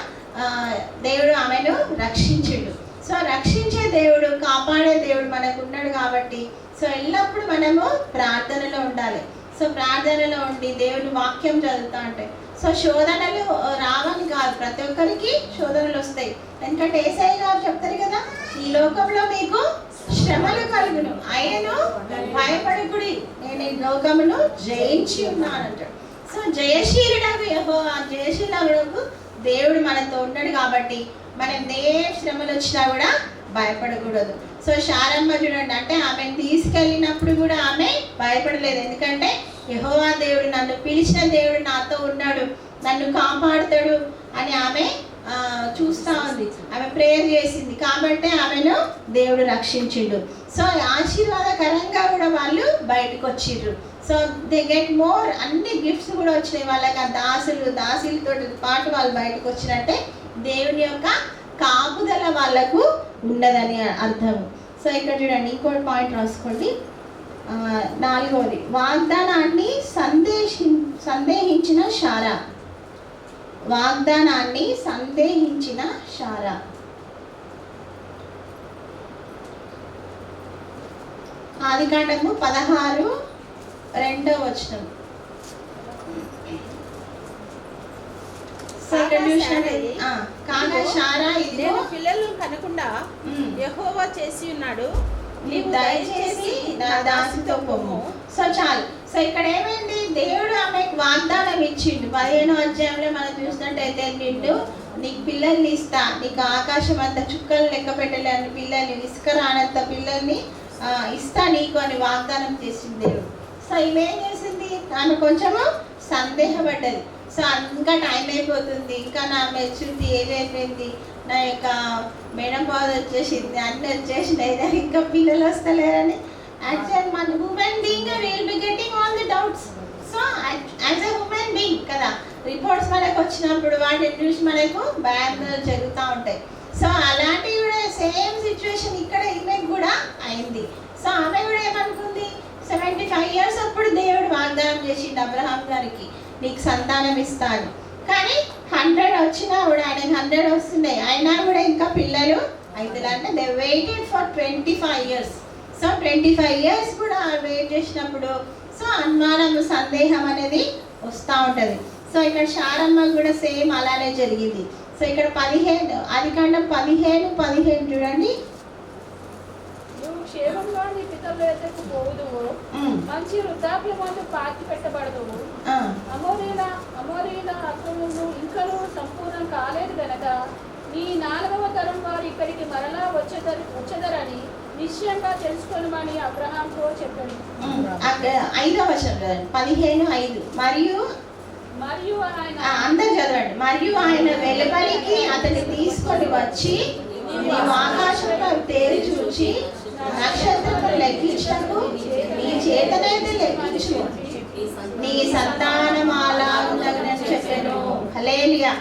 దేవుడు ఆమెను రక్షించిండు. సో రక్షించే దేవుడు, కాపాడే దేవుడు మనకు ఉన్నాడు కాబట్టి సో ఎల్లప్పుడూ మనము ప్రార్థనలో ఉండాలి. సో ప్రార్థనలో ఉండి దేవుని వాక్యం చదువుతా ఉంటాయి. సో శోధనలు రావని కాదు, ప్రతి ఒక్కరికి శోధనలు వస్తాయి. ఎందుకంటే యేసయ్య గారు చెప్తారు కదా, ఈ లోకంలో మీకు శ్రమలు కలుగును, ఆయనను భయపడకుడి, నేను ఈ లోకమును జయించి ఉన్నానంటాడు. సో జయశీలుడకు యెహోవా, జయశీలుడకు దేవుడు మనతో ఉన్నాడు కాబట్టి మనం ఏ శ్రమలు వచ్చినా కూడా భయపడకూడదు. సో శారమ్మ చూడండి, అంటే ఆమెను తీసుకెళ్ళినప్పుడు కూడా ఆమె భయపడలేదు. ఎందుకంటే యెహోవా దేవుడు, నన్ను పిలిచిన దేవుడు నాతో ఉన్నాడు, నన్ను కాపాడుతాడు అని ఆమె చూస్తూ ఉంది. ఆమె ప్రేయర్ చేసింది కాబట్టి ఆమెను దేవుడు రక్షించిండు. సో ఆశీర్వాదకరంగా కూడా వాళ్ళు బయటకు వచ్చిర్రు. సో దే గెట్ మోర్, అన్ని గిఫ్ట్స్ కూడా వచ్చినాయి వాళ్ళకి. ఆ దాసులతో పాటు వాళ్ళు బయటకు వచ్చినట్టే దేవుని యొక్క కాపుదల వాళ్ళకు ఉండదని అర్థం. సో ఇక్కడ చూడండి, ఇంకోటి పాయింట్ రాసుకోండి. 4వది, వాగ్దానాన్ని సందేహించిన శారా. వాగ్దానాన్ని సందేహించిన శారా. ఆదికాండము 16:2 కాగా శారా నేను పిల్లలను కనకుండా యెహోవా చేసి ఉన్నాడు, నీవు దయచేసి నా దాసితో పొమ్ము. సో చాలు. సో ఇక్కడ ఏమైంది, దేవుడు ఆమెకు వాగ్దానం ఇచ్చిండు. 15వ అధ్యాయంలో మనం చూసినట్టయితే, నీకు పిల్లల్ని ఇస్తా, నీకు ఆకాశం అంత చుక్కలు లెక్క పెట్టలేని పిల్లల్ని, ఇసుక రానంత పిల్లల్ని ఇస్తా నీకు అని వాగ్దానం చేసింది దేవుడు. సో ఇవేం చేసింది, ఆమె కొంచెము సందేహపడ్డది. సో ఇంకా టైం అయిపోతుంది, ఇంకా నా మెచ్యూరిటీ ఏజ్ అయిపోయింది, నా యొక్క మెనోపాజ్ వచ్చేసింది, అన్నీ వచ్చేసినాయి, ఇంకా పిల్లలు వస్తలేరని. యాక్చువల్ మన human being will be getting all the doubts. So as a human being కదా, రిపోర్ట్స్ మనకు వచ్చినప్పుడు వాటిని చూసి మనకు భయాందోళనలు జరుగుతూ ఉంటాయి. సో అలాంటివి కూడా సేమ్ సిచ్యువేషన్ ఇక్కడ ఈమెకు కూడా అయింది. సో ఆమె కూడా ఏమనుకుంది, 75 years అప్పుడు దేవుడు వాగ్దానం చేసిండు అబ్రహాం గారికి, నీకు సంతానం ఇస్తాను. కానీ 100 వచ్చినా కూడా, ఆయనకి 100 వస్తున్నాయి, అయినా కూడా ఇంకా పిల్లలు అవుతుంది. అంటే they waited for 25 years. So 25 years కూడా వెయిట్ చేసినప్పుడు సో అనుమానం, సందేహం అనేది వస్తూ ఉంటుంది. సో ఇక్కడ శారమ్మ కూడా సేమ్ అలానే జరిగింది. సో ఇక్కడ 15 ఆదికాండం 15:15 చూడండి. నువ్వు క్షేమంగా నీ పితరుల యొద్దకు పోవుదువు, మంచి వృద్ధాప్యమందు పాతి పెట్టబడదువు. అమోరీల అక్రమము ఇంకనూ సంపూర్ణం కాలేదు గనక నీ 4వ తరం వారు ఇక్కడికి మరలా వచ్చేదరని నిశ్చయంగా తెలుసుకోనమని అబ్రహాంతో చెప్పాడు. 5వ వచనం 15:5 మరియు ఆయన అందరు చదవండి. మరియు ఆయన వెలుపలికి అతన్ని తీసుకొని వచ్చి, నీవు ఆకాశంలో తేరి చూచి నక్షత్రములు లెక్కించకు, నీ చేతనైతే లెక్కించు, నీ సంతానమాలాగునని చెప్పాను. హల్లెలూయా.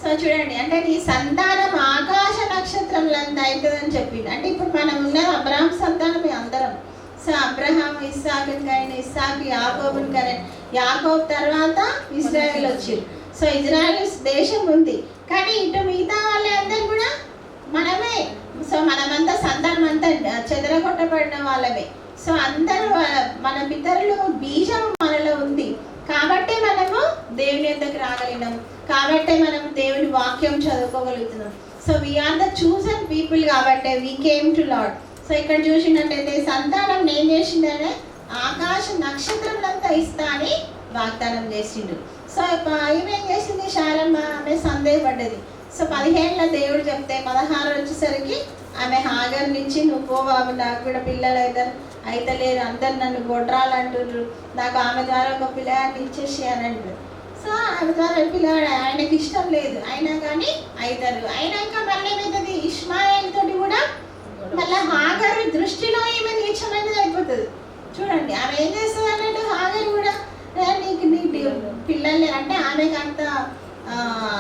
సో చూడండి, అంటే నీ సంతానం ఆకాశ నక్షత్రములంతా అవుతుందని చెప్పింది. అంటే ఇప్పుడు మనం ఉన్న అబ్రహాం సంతానం అందరం. సో అబ్రహాం ఇస్సాకుని కానీ, ఇస్సాకు యాకోబుని కానీ, యాకోబ్ తర్వాత ఇజ్రాయెల్ వచ్చింది. సో ఇజ్రాయెల్ దేశం ఉంది, కానీ ఇటు మిగతా వాళ్ళందరూ కూడా మనమే. సో మనమంతా సంతానం అంతా చెదరగొట్టబడిన వాళ్ళమే. సో అందరూ మన పితరులు బీజం మనలో ఉంది కాబట్టి మనము దేవుని యొద్దకు రాగలిగినాం, కాబట్టి మనం దేవుని వాక్యం చదువుకోగలుగుతున్నాం. So we are the chosen people కాబట్టి we came to Lord. So ఇక్కడ చూసినట్టయితే సంతానం నేను చేసిందనే ఆకాశ నక్షత్రములంతా ఇస్తా అని వాగ్దానం చేసిండు. సో ఏమేం చేసింది శారమ్మ, ఆమె సందేహపడ్డది. సో 15 దేవుడు చెప్తే 16 వచ్చేసరికి ఆమె హాగర్ నుంచి, నువ్వు పోవాబు, నాకు కూడా పిల్లలు అయితలేరు, అందరు నన్ను గొడ్రాలంటుర్రు, నాకు ఆమె ద్వారా ఒక పిల్లగాడిని ఇచ్చేసి అని అంటారు. సో ఆమె ద్వారా పిల్లగాడు ఆయనకి ఇష్టం లేదు, అయినా కానీ అవుతారు. అయినాక మళ్ళీ ఏమవుతుంది, ఇష్మాయేల్ తోటి కూడా మళ్ళీ హాగర్ దృష్టిలో ఈమె నీచమైనది అయిపోతుంది. చూడండి ఆమె ఏం చేస్తుంది అన్నట్టు, హాగర్ కూడా నీకు పిల్లలు అంటే ఆమెకు అంత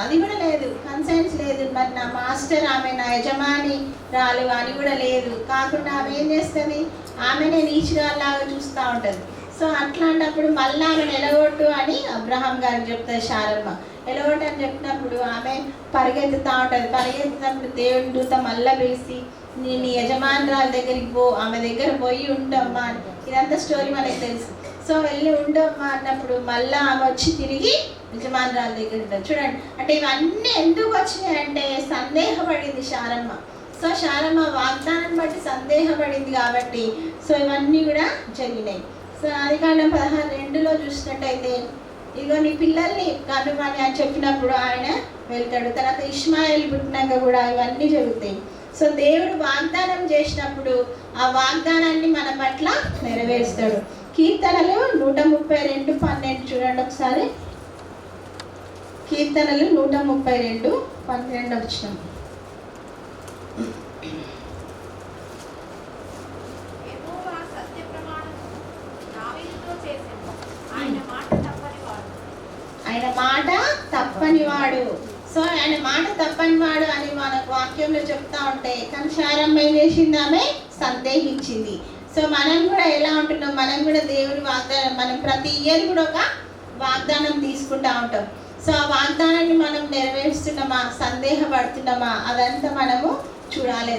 అది కూడా లేదు, కన్సెన్స్ లేదు. మరి నా మాస్టర్, ఆమె నా యజమాని రాలు అని కూడా లేదు. కాకుండా ఆమె ఏం చేస్తుంది, ఆమెనే నీచురాల్లాగా చూస్తూ ఉంటుంది. సో సో అట్లాంటప్పుడు మళ్ళీ ఆమెను ఎలగొట్టు అని అబ్రహాం గారికి చెప్తుంది శారమ్మ. ఎలగొట్టు అని చెప్పినప్పుడు ఆమె పరిగెత్తుతూ ఉంటుంది. పరిగెత్తున్నప్పుడు దేవుని దూత మళ్ళీ పిలిచి నీ యజమానురాల దగ్గరికి పో, ఆమె దగ్గర పోయి ఉండమ్మా అని. ఇదంతా స్టోరీ మనకి తెలుసు. సో వెళ్ళి ఉండమ్మా అన్నప్పుడు మళ్ళీ ఆమె వచ్చి తిరిగి యజమానురాల దగ్గర ఉంటుంది. చూడండి, అంటే ఇవన్నీ ఎందుకు వచ్చినాయి అంటే సందేహపడింది శారమ్మ. సో శారమ్మ వాగ్దానం బట్టి సందేహపడింది కాబట్టి సో ఇవన్నీ కూడా జరిగినాయి. సో ఆదికాండం 16:2 చూసినట్టయితే ఇదిగో నీ పిల్లల్ని కనుమని అని చెప్పినప్పుడు ఆయన వెళ్తాడు. తర్వాత ఇష్మాయేల్ పుట్టినాక కూడా ఇవన్నీ జరుగుతాయి. సో దేవుడు వాగ్దానం చేసినప్పుడు ఆ వాగ్దానాన్ని మన పట్ల నెరవేరుస్తాడు. కీర్తనలు 132:12 చూడండి ఒకసారి. కీర్తనలు 132:12 వచ్చినాం. యెహోవా సత్య ప్రమాణము దావీదుతో చేసెను. ఆయన మాట తప్పనివాడు. ఆయన మాట తప్పనివాడు. సో ఆయన మాట తప్పనివాడు అని మనకు వాక్యంలో చెప్తా ఉంటే కానీ శారమ్మ ఏం చేసింది? ఆమె సందేహించింది. సో మనం కూడా ఎలా ఉంటున్నాం? మనం కూడా దేవుడి వాగ్దానం, మనం ప్రతి ఇయర్ కూడా ఒక వాగ్దానం తీసుకుంటా ఉంటాం. సో ఆ వాగ్దానాన్ని మనం నెరవేరుస్తున్నామా, సందేహపడుతున్నామా, అదంతా మనము చూడాలి.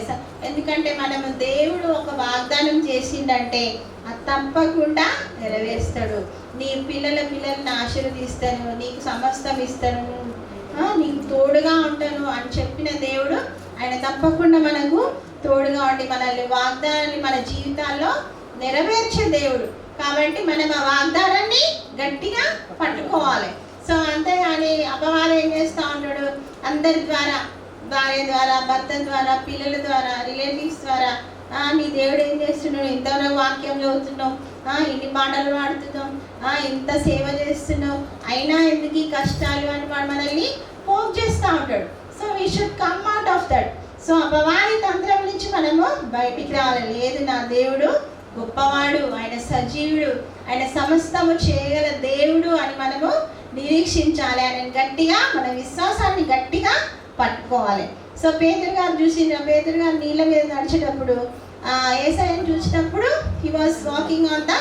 ఎందుకంటే మనము దేవుడు ఒక వాగ్దానం చేసిండంటే అది తప్పకుండా నెరవేరుస్తాడు. నీ పిల్లల్ని ఆశీర్వదిస్తాను, నీకు సమస్తం ఇస్తాను, నీకు తోడుగా ఉంటాను అని చెప్పిన దేవుడు ఆయన తప్పకుండా మనకు తోడుగా ఉండి మనల్ని వాగ్దానాన్ని మన జీవితాల్లో నెరవేర్చే దేవుడు. కాబట్టి మనం ఆ వాగ్దానాన్ని గట్టిగా పట్టుకోవాలి. సో అంతేగాని అపవాదం ఏం చేస్తూ ఉంటాడు? అందరి ద్వారా, భార్య ద్వారా, భర్త ద్వారా, పిల్లల ద్వారా, రిలేటివ్స్ ద్వారా నీ దేవుడు ఏం చేస్తున్నావు, ఇంతవరకు వాక్యం చదువుతున్నావు, ఇన్ని పాటలు పాడుతున్నావు, ఇంత సేవ చేస్తున్నావు, అయినా ఎందుకు ఈ కష్టాలు అని వాడు మనల్ని పోక్ చేస్తూ ఉంటాడు. So we should come out of that. So అపవాది తంత్రం నుంచి మనము బయటికి రావాలి. లేదు, నా దేవుడు గొప్పవాడు, ఆయన సజీవుడు, ఆయన సమస్తము చేయగల దేవుడు అని మనము నిరీక్షించాలి. ఆయన గట్టిగా మన విశ్వాసాన్ని గట్టిగా పట్టుకోవాలి. సో పేతురు గారు పేతురు గారు నీళ్ళ మీద నడిచేటప్పుడు యేసయ్యను చూసినప్పుడు he was walking on the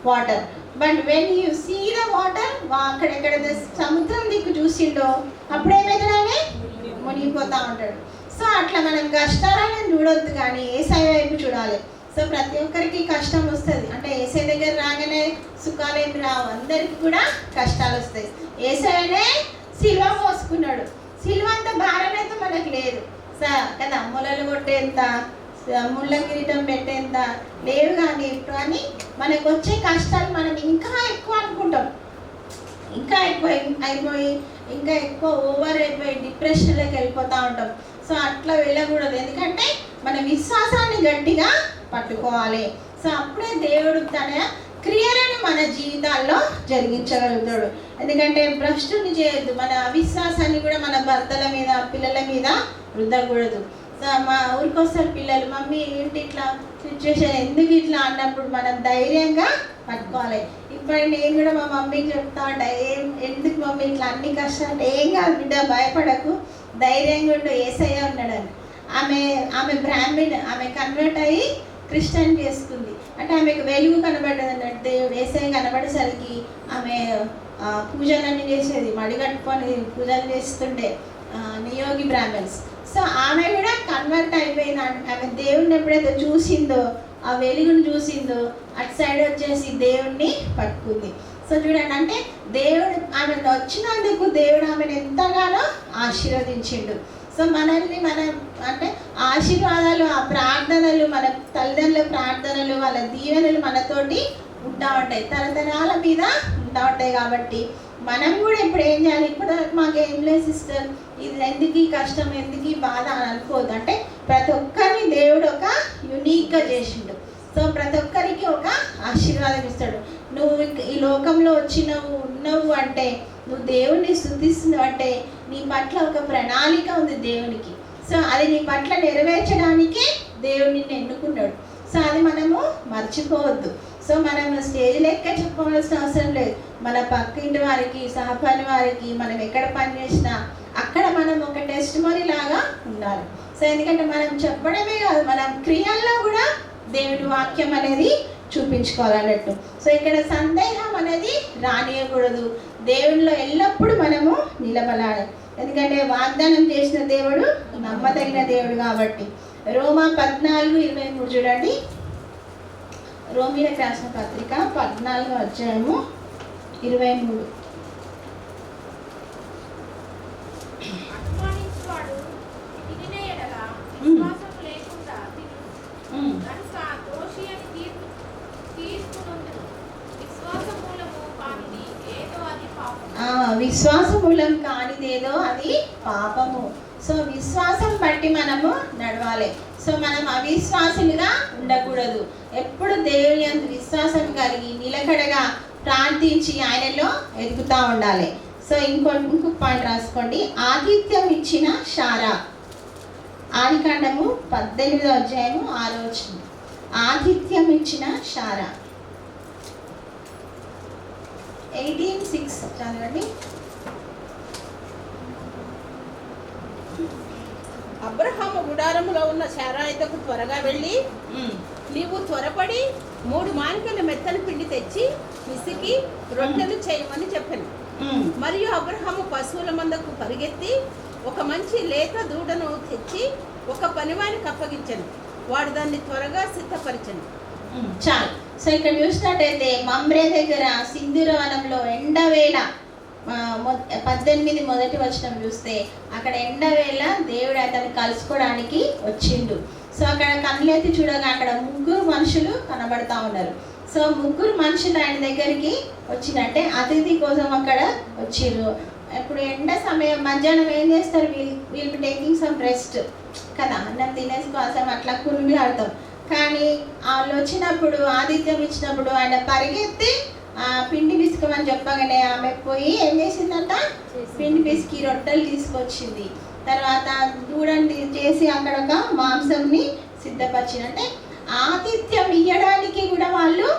water. But when you see the water, అక్కడెక్కడ సముద్రం దిక్కు చూసిండో అప్పుడేమైతే మునిగిపోతూ ఉంటాడు. సో అట్లా మనం కష్టాలను చూడొద్దు కానీ యేసయ్య వైపు చూడాలి. సో ప్రతి ఒక్కరికి కష్టం వస్తుంది. అంటే యేసయ్య దగ్గర రాగానే సుఖాలు ఏమి రావు, అందరికీ కూడా కష్టాలు వస్తాయి. యేసయ్యనే సిలువ మోసుకున్నాడు. సిలువ అంత భారం అయితే మనకు లేదు కదా, ముళ్ళలు కొట్టేంత, ముళ్ళ కిరీటం పెట్టేంత లేవు. కానీ మనకు వచ్చే కష్టాలు మనం ఇంకా ఎక్కువ అనుకుంటాం, ఇంకా ఎక్కువ అయిపోయి ఇంకా ఎక్కువ ఓవర్ అయిపోయి డిప్రెషన్లోకి వెళ్ళిపోతూ ఉంటాం. సో అట్లా వెళ్ళకూడదు. ఎందుకంటే మన విశ్వాసాన్ని గట్టిగా పట్టుకోవాలి. సో అప్పుడే దేవుడు తన క్రియలను మన జీవితాల్లో జరిగించగలుగుతాడు. ఎందుకంటే భ్రష్టుని చేయొద్దు. మన అవిశ్వాసాన్ని కూడా మన భర్తల మీద, పిల్లల మీద రుద్దకూడదు. సో మా ఊరికి వస్తారు పిల్లలు, మమ్మీ ఏంటి ఇట్లా సిచ్యువేషన్, ఎందుకు ఇట్లా అన్నప్పుడు మనం ధైర్యంగా పట్టుకోవాలి. ఇప్పుడు నేను కూడా మా మమ్మీకి చెప్తా ఉంటా, ఎందుకు మమ్మీ ఇట్లా అన్ని కష్టాలు, ఏం కాదు బిడ్డ, భయపడకు, ధైర్యంగా ఉండు, యేసయ్య ఉన్నాడని. ఆమె బ్రాహ్మణ్, ఆమె కన్వర్ట్ అయ్యి క్రిస్టియన్ చేసుకుంది. అంటే ఆమెకు వెలుగు కనబడ్డది అన్నట్టు. యేసయ్య కనబడేసరికి ఆమె పూజలన్నీ చేసేది, మడిగట్టుకొని పూజలు చేస్తుండే నియోగి బ్రాహ్మణ్స్. సో ఆమె కూడా కన్వర్ట్ అయిపోయిన, ఆమె దేవుడిని ఎప్పుడైతే చూసిందో, ఆ వెలుగుని చూసిందో, అటు సైడ్ వచ్చేసి దేవుణ్ణి పట్టుకుంది. సో చూడండి, అంటే దేవుడు ఆమెను వచ్చినందుకు దేవుడు ఆమెను ఎంతగానో ఆశీర్వదించిండు. సో మనల్ని మనం అంటే ఆశీర్వాదాలు, ఆ ప్రార్థనలు, మన తల్లిదండ్రుల ప్రార్థనలు, వాళ్ళ దీవెనలు మనతోటి ఉంటా ఉంటాయి, తరతరాల మీద ఉంటా ఉంటాయి. కాబట్టి మనం కూడా ఇప్పుడు ఏం చేయాలి? ఇప్పుడు మాకేం లేదు సిస్టర్, ఇది ఎందుకు ఈ కష్టం, ఎందుకు ఈ బాధ అని అనుకోవద్దు. అంటే ప్రతి ఒక్కరిని దేవుడు ఒక యునీక్గా చేసిండు. సో ప్రతి ఒక్కరికి ఒక ఆశీర్వాదం ఇస్తాడు. నువ్వు ఈ లోకంలో ఉన్నావు అంటే, నువ్వు దేవుణ్ణి స్తుతిస్తున్నావు అంటే నీ పట్ల ఒక ప్రణాళిక ఉంది దేవునికి. సో అది నీ పట్ల నెరవేర్చడానికి దేవుడు నిన్ను ఎన్నుకున్నాడు. సో అది మనము మర్చిపోవద్దు. సో మనం స్టేజ్ లెక్క చెప్పవలసిన అవసరం లేదు. మన పక్కింటి వారికి, సహపని వారికి, మనం ఎక్కడ పని చేసినా అక్కడ మనం ఒక టెస్టిమనీ లాగా ఉండాలి. సో ఎందుకంటే మనం చెప్పడమే కాదు, మనం క్రియల్లో కూడా దేవుడి వాక్యం అనేది చూపించుకోవాలన్నట్టు. సో ఇక్కడ సందేహం అనేది రానియకూడదు. దేవునిలో ఎల్లప్పుడూ మనము నిలబడాలి. ఎందుకంటే వాగ్దానం చేసిన దేవుడు నమ్మదగిన దేవుడు కాబట్టి. రోమా 14:23 చూడండి. రోమీలకు రాసిన పత్రిక 14:23. అనుమానించువాడు తినిన ఎడల విశ్వాసం లేకుండా తిను కనుక దోషి అని తీర్పునందును. విశ్వాస మూలము కానిది ఏదో అది పాపము. విశ్వాస మూలం కానిదేదో అది పాపము. సో విశ్వాసం బట్టి మనము నడవాలి. సో మనం అవిశ్వాసులుగా ఉండకూడదు. ఎప్పుడు దేవుని యందు విశ్వాసం కలిగి నిలకడగా ప్రార్థించి ఆయనలో ఎదుగుతూ ఉండాలి. సో ఇంకొక పాయింట్ రాసుకోండి. ఆతిథ్యం ఇచ్చిన శారా. ఆదికాండము 18:6. ఆతిథ్యం ఇచ్చిన శారా. 18:6 చదవండి. అబ్రహాము గుడారములో ఉన్న శారాయితకు త్వరగా వెళ్ళి, నీవు త్వరపడి 3 మానికల మెత్తని పిండి తెచ్చి పిసికి రొట్టెలు చేయమని చెప్పాను. మరియు అబ్రహాము పశువుల మందకు పరిగెత్తి ఒక మంచి లేత దూడను తెచ్చి ఒక పనివానికి అప్పగించాను. వాడు దాన్ని త్వరగా సిద్ధపరిచాను. చాలు. సో ఇక్కడ చూసినట్టయితే మమ్రే దగ్గర సింధూరవనంలో ఎండవేళ 18 మొదటి వచనం చూస్తే అక్కడ ఎండవేళ దేవుడు అతన్ని కలుసుకోవడానికి వచ్చిండు. సో అక్కడ కళ్ళెత్తి చూడగా అక్కడ 3 మనుషులు కనబడతా ఉన్నారు. సో 3 మనుషులు ఆయన దగ్గరికి వచ్చినట్టే అతిథి కోసం అక్కడ వచ్చిర్రు. ఇప్పుడు ఎండ సమయం మధ్యాహ్నం ఏం చేస్తారు? వీళ్ళు టేకింగ్ సమ్ రెస్ట్ కదా, అన్నం తినేసి కోసం అట్లా కురుమిలాడతాం. కానీ వాళ్ళు వచ్చినప్పుడు ఆతిథ్యం ఇచ్చినప్పుడు ఆయన పరిగెత్తి పిండి పిసుకమని చెప్పగానే ఆమె పోయి ఏం చేసిందంట? పిండి పిసికి రొట్టెలు తీసుకొచ్చింది. తర్వాత దూడని చేసి అక్కడ ఒక మాంసంని సిద్ధపరిచింది. అంటే ఆతిథ్యం ఇవ్వడానికి కూడా వాళ్ళు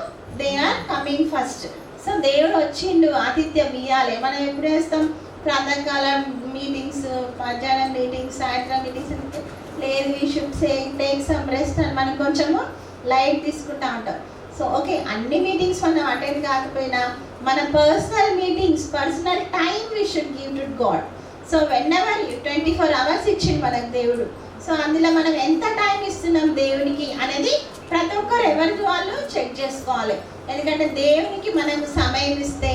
they are coming first. So దేవుడు వచ్చిండు, ఆతిథ్యం ఇవ్వాలి. మనం ఎప్పుడు వేస్తాం? ప్రాతకాలం మీటింగ్స్, మధ్యాహ్నం మీటింగ్స్, సాయంత్రం మీటింగ్స్ లేదు, we should take some rest అని మనం కొంచెము లైట్ తీసుకుంటా ఉంటాం. సో ఓకే, అన్ని మీటింగ్స్ మనం అటెండ్ కాకపోయినా మన personal meetings, personal time we should give to God. So whenever 24 hours ఇచ్చింది మనకు దేవుడు. సో అందులో మనం ఎంత టైం ఇస్తున్నాం దేవునికి అనేది ప్రతి ఒక్కరు ఎవరికి వాళ్ళు చెక్ చేసుకోవాలి. ఎందుకంటే దేవునికి మనం సమయం ఇస్తే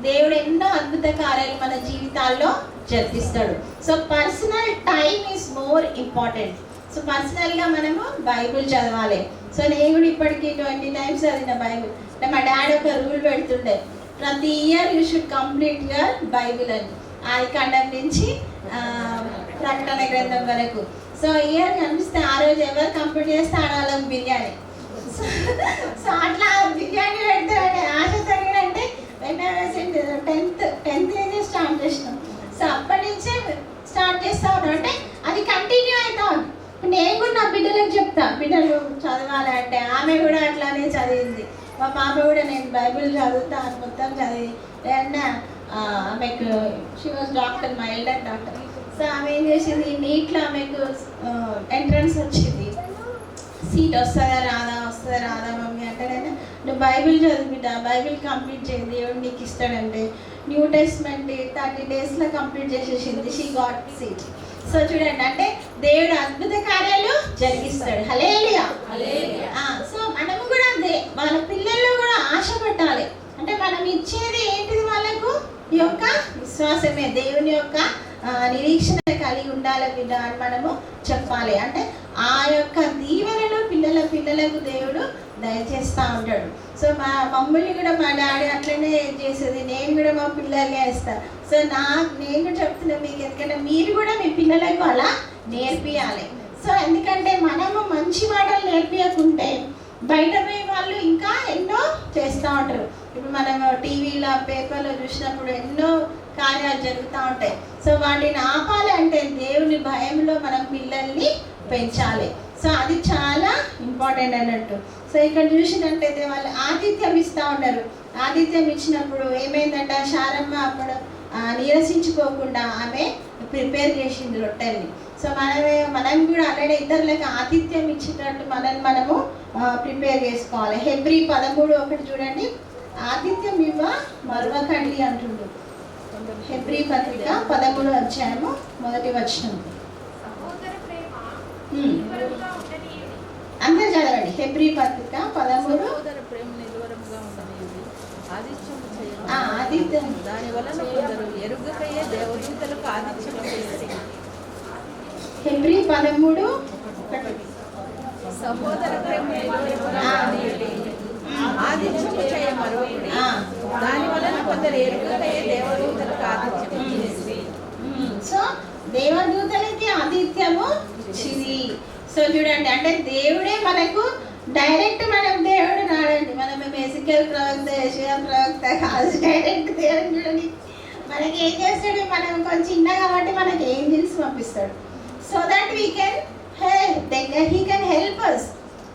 దేవుడు ఎన్నో అద్భుత కార్యాలు మన జీవితాల్లో జరిపిస్తాడు. So personal time is more important. So పర్సనల్గా మనము బైబుల్ చదవాలి. సో నేను కూడా ఇప్పటికీ 20 times చదివిన బైబుల్. అంటే మా డాడీ ఒక రూల్ పెడుతుండే, ప్రతి year you should complete your Bible అని. ఆదికాండం నుంచి ప్రకటన గ్రంథం వరకు. సో ఇయర్ కనిపిస్తే ఆ రోజు ఎవరు కంప్లీట్ చేస్తే ఆడవాళ్ళకి బిర్యానీ. సో అట్లా బిర్యానీ పెడతారంటే ఆశతో అంటే 10th నుంచే స్టార్ట్ చేసినాం. సో అప్పటి నుంచే స్టార్ట్ చేస్తా ఉన్నాం. అంటే అది కంటిన్యూ అవుతా ఉంది. నేను కూడా నా బిడ్డలకు చెప్తా, బిడ్డలు చదవాలి అంటే. ఆమె కూడా అట్లానే చదివింది. మా పాప కూడా నేను బైబిల్ చదువుతా అని మొత్తం చదివి లేదంటే ఆమెకు షీ వాజ్ డాక్టర్, మా ఎల్డర్ డాక్టర్. సో ఆమె ఏం చేసింది, నీట్లో ఆమెకు ఎంట్రన్స్ వచ్చింది. సీట్ వస్తుందా రాదా మమ్మీ అంటే, నేను నువ్వు బైబిల్ చదివిట, బైబిల్ కంప్లీట్ చేయండి, దేవుడు నీకు ఇస్తాడంటే న్యూ టెస్ట్మెంట్ 30 daysలో కంప్లీట్ చేసేసింది. She got seat. సో చూడండి, అంటే దేవుడు అద్భుత కార్యాలు జరిగిస్తాడు. హల్లెలూయా. సో మనము కూడా వాళ్ళ పిల్లల్లో కూడా ఆశ పెట్టాలి. అంటే మనం ఇచ్చేది ఏంటిది? వాళ్ళకు ఈ యొక్క విశ్వాసమే, దేవుని యొక్క నిరీక్షణ కలిగి ఉండాలి బిడ్డ అని మనము చెప్పాలి. అంటే ఆ యొక్క దీవెనను పిల్లలకు దేవుడు దయచేస్తూ ఉంటాడు. సో మా మమ్మల్ని కూడా మా డాడీ అట్లనే చేసేది. నేను కూడా మా పిల్లల్ని వేస్తాను. సో నేను కూడా చెప్తున్నాను మీకు, ఎందుకంటే మీరు కూడా మీ పిల్లలకు అలా నేర్పియాలి. సో ఎందుకంటే మనము మంచి మాటలు నేర్పించకుంటే బయట పోయి వాళ్ళు ఇంకా ఎన్నో చేస్తూ ఉంటారు. ఇప్పుడు మనం టీవీలో పేపర్లో చూసినప్పుడు ఎన్నో కార్యాలు జరుగుతూ ఉంటాయి. సో వాటిని ఆపాలి అంటే దేవుని భయంలో మనం పిల్లల్ని పెంచాలి. సో అది చాలా ఇంపార్టెంట్ అన్నట్టు. సో ఇక్కడ చూసినట్టయితే వాళ్ళు ఆతిథ్యం ఇస్తూ ఉన్నారు. ఆతిథ్యం ఇచ్చినప్పుడు ఏమైందంట, శారమ్మ అప్పుడు నీరసించుకోకుండా ఆమె ప్రిపేర్ చేసింది రొట్టెల్ని. సో మనం కూడా అలాగే ఇతరులకు ఆతిథ్యం ఇచ్చేటట్టు మనము ప్రిపేర్ చేసుకోవాలి. హెబ్రీ 13:1 చూడండి, ఆతిథ్యం ఇవ్వ మరవకండి అంటుండు. హెబ్రీ పత్రిక 13వ అధ్యాయము 1వ వచనం. సహోదర ప్రేమ ఉమ్. నిలువెరపుగా ఉండనీయుడి. అందరూ చదవండి. హెబ్రీ పత్రిక 13. సహోదర ప్రేమ నిలువరముగా ఉండనివ్వండి. ఆదిత్యము ఆదిత్యం. దాని వలన కొందరు ఎరుగకయే దేవదూతలకు ఆదిత్యము చేసి హెబ్రీ 13:1. సహోదర ప్రేమ నిలువరముగా ఉండనీయుడి. ఆదిత్యము చేయ మరొకటి. దాని వలన కొందరు ఎరుగకయే దేవదూతలకు ఆదిత్యము చేసి. సో దేవదూతలకి ఆతిథ్యము ఇచ్చింది. సో చూడండి, అంటే దేవుడే మనకు డైరెక్ట్ దేవుడు రాడండి. మనం ఎజికేల్ ప్రవక్త, యెషయా ప్రవక్త కాదు, డైరెక్ట్ దేవుడు చూడండి మనకి ఏం చేస్తాడు, మనం కొంచెం చిన్న కాబట్టి మనకి ఏంజిల్స్ పంపిస్తాడు. So that we can he can help us.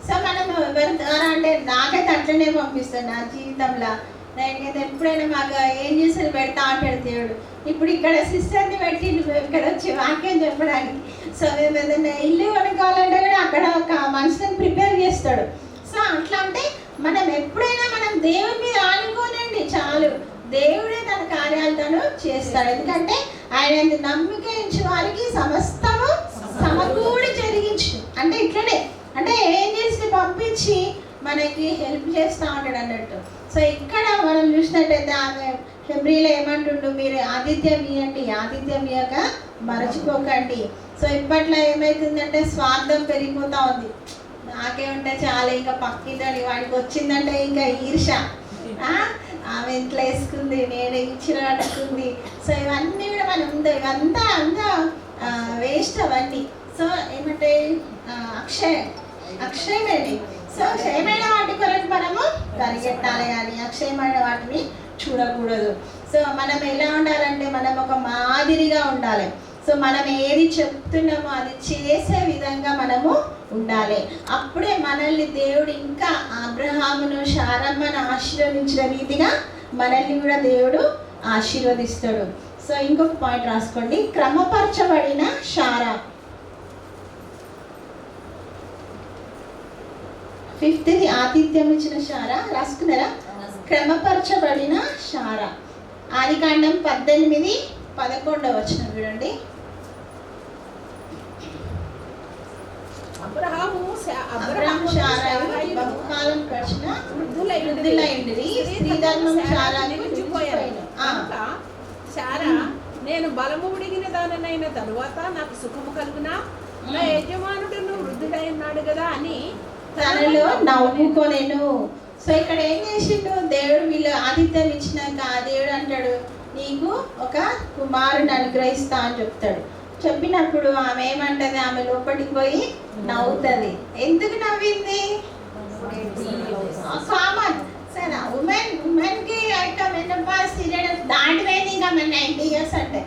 So మనం ఎవరి ద్వారా అంటే నాకైతే అట్లనే పంపిస్తాడు నా జీవితంలో. నేను ఎప్పుడైనా మాకు ఏంజిల్స్ పెడతా అంటాడు దేవుడు. ఇప్పుడు ఇక్కడ సిస్టర్ని పెట్టి ఇక్కడ వచ్చి వాక్యం చెప్పడానికి. సో మేము ఏదైనా ఇల్లు కొనుక్కోవాలంటే కూడా అక్కడ ఒక మనుషులను ప్రిపేర్ చేస్తాడు. సో అట్లా అంటే మనం ఎప్పుడైనా మనం దేవుని మీద ఆనుకోనండి చాలు, దేవుడే తన కార్యాలు తను చేస్తాడు. ఎందుకంటే ఆయన నమ్మిక ఇచ్చిన వారికి సమస్తము సమకూడి జరిగించు. అంటే ఇట్లనే అంటే ఏంజెల్స్ని పంపించి మనకి హెల్ప్ చేస్తూ ఉంటాడు అన్నట్టు. సో ఇక్కడ మనం చూసినట్టయితే ఆమె హెబ్రీలో ఏమంటుండు, మీరు ఆతిథ్యం ఇవ్వండి, ఆతిథ్యం ఇవ్వక మరచిపోకండి. సో ఇప్పట్లో ఏమవుతుందంటే స్వార్థం పెరిగిపోతూ ఉంది. నాకేమంటే చాలా ఇంకా పక్కిందని వాడికి వచ్చిందంటే ఇంకా ఈర్ష, ఆమె ఇంట్లో వేసుకుంది, నేను ఇచ్చిన అడుగుతుంది. సో ఇవన్నీ కూడా మనం ఇవంతా వేస్ట్ అవన్నీ. సో ఏమంటే అక్షయమేంటి. సో క్షయమైన వాటి కొరకు మనము పరిగెత్తాలి కానీ అక్షయమైన వాటిని చూడకూడదు. సో మనం ఎలా ఉండాలంటే మనం ఒక మాదిరిగా ఉండాలి. సో మనం ఏది చెప్తున్నామో అది చేసే విధంగా మనము ఉండాలి. అప్పుడే మనల్ని దేవుడు ఇంకా అబ్రహామును శారమ్మను ఆశీర్వదించిన రీతిగా మనల్ని కూడా దేవుడు ఆశీర్వదిస్తాడు. సో ఇంకొక పాయింట్ రాసుకోండి, క్రమపరచబడిన శారా. 5th ఆతిథ్యం ఇచ్చిన శారా రాసుకున్నారా? క్రమపరచబడిన శారా. ఆదికాండం 18:11 వచనం చూడండి. అబ్రహాము శారా బహుకాలం గడిచిన వృద్ధులైండిరి, స్త్రీ ధర్మం శారాకు మించిపోయాను. శారా నేను బలము ఉడిగిన దానైన తరువాత నాకు సుఖము కలుగునా, నా యజమానుడును వృద్ధుడై ఉన్నాడు కదా అని తనలో నవ్వుకోలేను. సో ఇక్కడ ఏం చేసిండు దేవుడు, వీళ్ళు ఆతిథ్యం ఇచ్చినాక ఆ దేవుడు అంటాడు, నీకు ఒక కుమారుని అనుగ్రహిస్తా అని చెప్తాడు. చెప్పినప్పుడు ఆమె ఏమంటది, ఆమె లోపలికి పోయి నవ్వుతుంది. ఎందుకు నవ్వింది? కామన్ సరే, ఉమెన్కి అయితే మెనోపాజ్ పీరియడ్ దాటిపోయింది ఇంకా 90 years అంటే.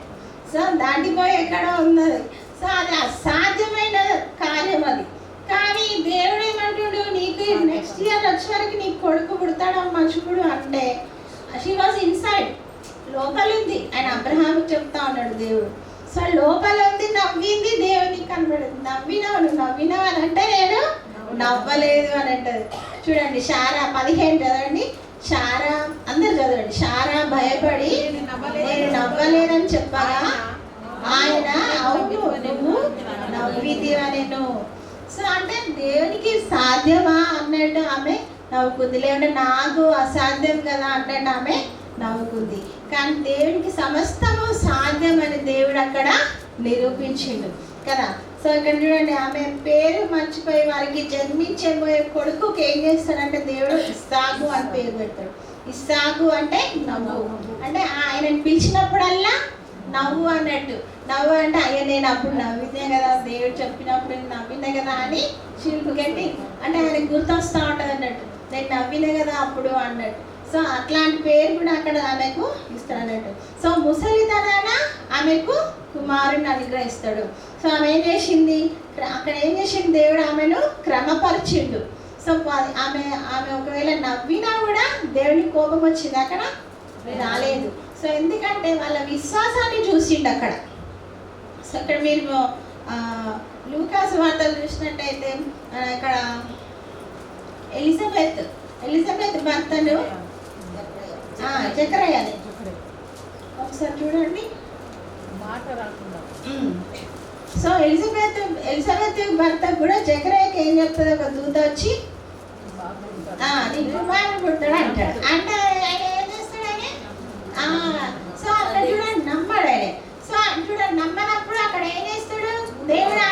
సో దాటిపోయి ఎక్కడో ఉన్నది. సో అది అసాధ్యమైన కార్యం అది. కానీ దేవుడు ఏమంటాడు, నీకు నెక్స్ట్ ఇయర్ వచ్చే వరకు నీకు కొడుకు పుడతాడమ్మా చూడు అంటే, షీ వాజ్ ఇన్సైడ్, లోపల ఉంది. ఆయన అబ్రహాముకి చెప్తా ఉన్నాడు దేవుడు. సో లోపల ఉంది, నవ్వింది, దేవునికి కనబడింది. నవ్వినావు అని అంటే నేను నవ్వలేదు అని అంటది. చూడండి శారా 15 చదవండి. శారా అందరు చదవండి. శారా భయపడి నేను నవ్వలేదని చెప్పగా ఆయన అవును నువ్వు నవ్విదివా నేను. సో అంటే దేవునికి సాధ్యమా అన్నట్టు ఆమె నవ్వుకుంది, లేదంటే నాకు అసాధ్యం కదా అన్నట్టు ఆమె నవ్వుకుంది. కానీ దేవునికి సమస్తము సాధ్యమని దేవుడు అక్కడ నిరూపించిండు కదా. సో ఇక్కడ చూడండి, ఆమె పేరు మర్చిపోయి వారికి జన్మించబోయే కొడుకుకి ఏం చేస్తాడంటే దేవుడు ఇస్సాకు అని పేరు పెడతాడు. ఇస్సాకు అంటే నవ్వు, అంటే ఆయనని పిలిచినప్పుడల్లా నవ్వు అన్నట్టు. నవ్వు అంటే అయ్యా నేను అప్పుడు నవ్వితే కదా, దేవుడు చెప్పినప్పుడు నేను నవ్వినే కదా అని శిల్పు గట్టి అంటే ఆయనకు గుర్తొస్తూ ఉంటుంది అన్నట్టు, నేను నవ్వినే కదా అప్పుడు అన్నట్టు. సో అట్లాంటి పేరు కూడా అక్కడ ఆమెకు ఇస్తాడు అన్నట్టు. సో ముసలితనాన ఆమెకు కుమారుని అనుగ్రహిస్తాడు. సో ఆమె ఏం చేసింది, అక్కడ ఏం చేసింది, దేవుడు ఆమెను క్రమపరిచిండు. సో ఆమె ఒకవేళ నవ్వినా కూడా దేవుని కోపం వచ్చింది, అక్కడ రాలేదు. సో ఎందుకంటే వాళ్ళ విశ్వాసాన్ని చూసిండు అక్కడ. సో అక్కడ మీరు లూకాసు వార్తలు చూసినట్టయితే ఇక్కడ ఎలిజబెత్ భర్తను జకరయ్యని ఒకసారి చూడండి. మాట రాకుండా. సో ఎలిజబెత్ భర్త కూడా జకరయ్యకి ఏం చెప్తుంది, ఒక దూత వచ్చి నీకు కుమారుడు పుడతాడు అంటాడు. అంటే ఆయన ఏం చేస్తాడు ఆయన? సో అక్కడ చూడండి నమ్మడు ఆయన. సో చూడండి నమ్మనప్పుడు అక్కడ ఏం చేస్తాడు దేవుడు?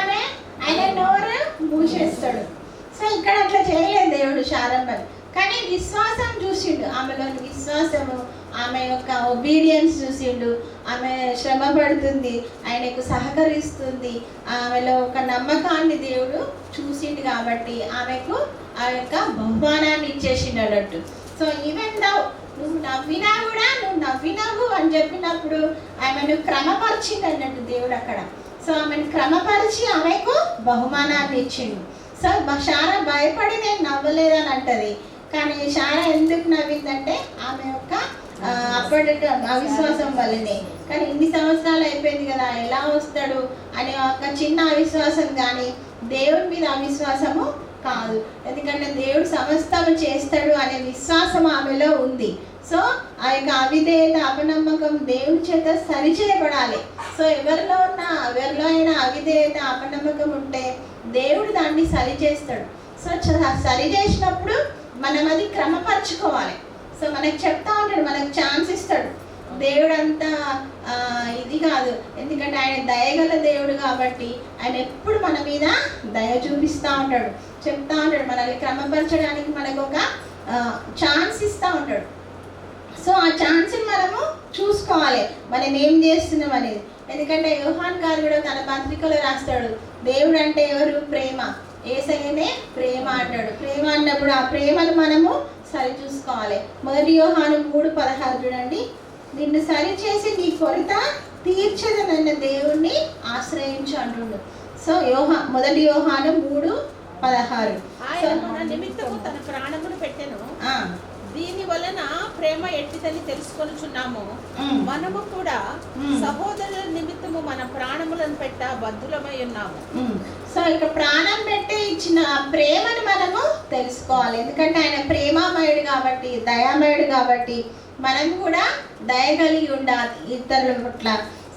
ఆయన నోరు మూసేస్తాడు. సో ఇక్కడ అట్లా చేయలేదు దేవుడు శారమ్మని, కానీ విశ్వాసం చూసిండు, ఆమెలోని విశ్వాసము, ఆమె యొక్క ఒబీడియన్స్ చూసిండు. ఆమె శ్రమ పడుతుంది, ఆయనకు సహకరిస్తుంది, ఆమెలో ఒక నమ్మకాన్ని దేవుడు చూసిండు కాబట్టి ఆమెకు ఆ యొక్క బహుమానాన్ని ఇచ్చేసిండు అన్నట్టు. సో ఈవెన్ దో నువ్వు నవ్వినా కూడా నువ్వు నవ్వినావు అని చెప్పినప్పుడు ఆమెను క్రమపరిచిండు అన్నట్టు దేవుడు అక్కడ. సో ఆమెను క్రమపరిచి ఆమెకు బహుమానాన్ని ఇచ్చిండు. సో శారా భయపడి నేను నవ్వలేదని అంటది, కానీ శారా ఎందుకు నవ్విందంటే ఆమె యొక్క అప్పటి అవిశ్వాసం వల్లనే. కానీ ఇన్ని సంవత్సరాలు అయిపోయింది కదా, ఎలా వస్తాడు అనే ఒక చిన్న అవిశ్వాసం, కానీ దేవుడి మీద అవిశ్వాసము కాదు. ఎందుకంటే దేవుడు సమస్తము చేస్తాడు అనే విశ్వాసం ఆమెలో ఉంది. సో ఆ యొక్క అవిధేయత, అపనమ్మకం దేవుడి చేత సరిచేయబడాలి. సో ఎవరిలో అయినా అవిధేయత, అపనమ్మకం ఉంటే దేవుడు దాన్ని సరిచేస్తాడు. సో సరి చేసినప్పుడు మనం అది క్రమపరచుకోవాలి. సో మనకు చెప్తా ఉంటాడు, మనకు ఛాన్స్ ఇస్తాడు. దేవుడు అంతా ఇది కాదు, ఎందుకంటే ఆయన దయగల దేవుడు కాబట్టి ఆయన ఎప్పుడు మన మీద దయ చూపిస్తూ ఉంటాడు, చెప్తా ఉంటాడు, మనల్ని క్రమపరచడానికి మనకు ఒక ఛాన్స్ ఇస్తూ ఉంటాడు. సో ఆ ఛాన్స్ని మనము చూసుకోవాలి, మనం ఏం చేస్తున్నాం అనేది. ఎందుకంటే యోహాన్ గారు కూడా తన పత్రికలో రాస్తాడు, దేవుడు అంటే ఎవరు? ప్రేమ. యేసయ్యనే ప్రేమ అంటాడు. ప్రేమ అన్నప్పుడు ఆ ప్రేమను మనము సరి చూసుకోవాలి. 1 యోహాను 3:16 చూడండి, నిన్ను సరిచేసి నీ కొరత తీర్చదనన్న దేవుణ్ణి ఆశ్రయించు అంటుండు. సో 1 యోహాను 3:16 ఆయన మన నిమిత్తము తన ప్రాణమును పెట్టెను, దీని వలన ప్రేమ ఎట్టిదని తెలుసుకొనుచున్నాము. మనము కూడా సహోదరుల నిమిత్తము మన ప్రాణములను పెట్ట బద్ధులమై ఉన్నాము. సో ఇక ప్రాణం పెట్టి ఇచ్చిన ప్రేమను మనము తెలుసుకోవాలి. ఎందుకంటే ఆయన ప్రేమామయుడు కాబట్టి, దయామయుడు కాబట్టి మనం కూడా దయ కలిగి ఉండాలి ఇతరుల పట్ల.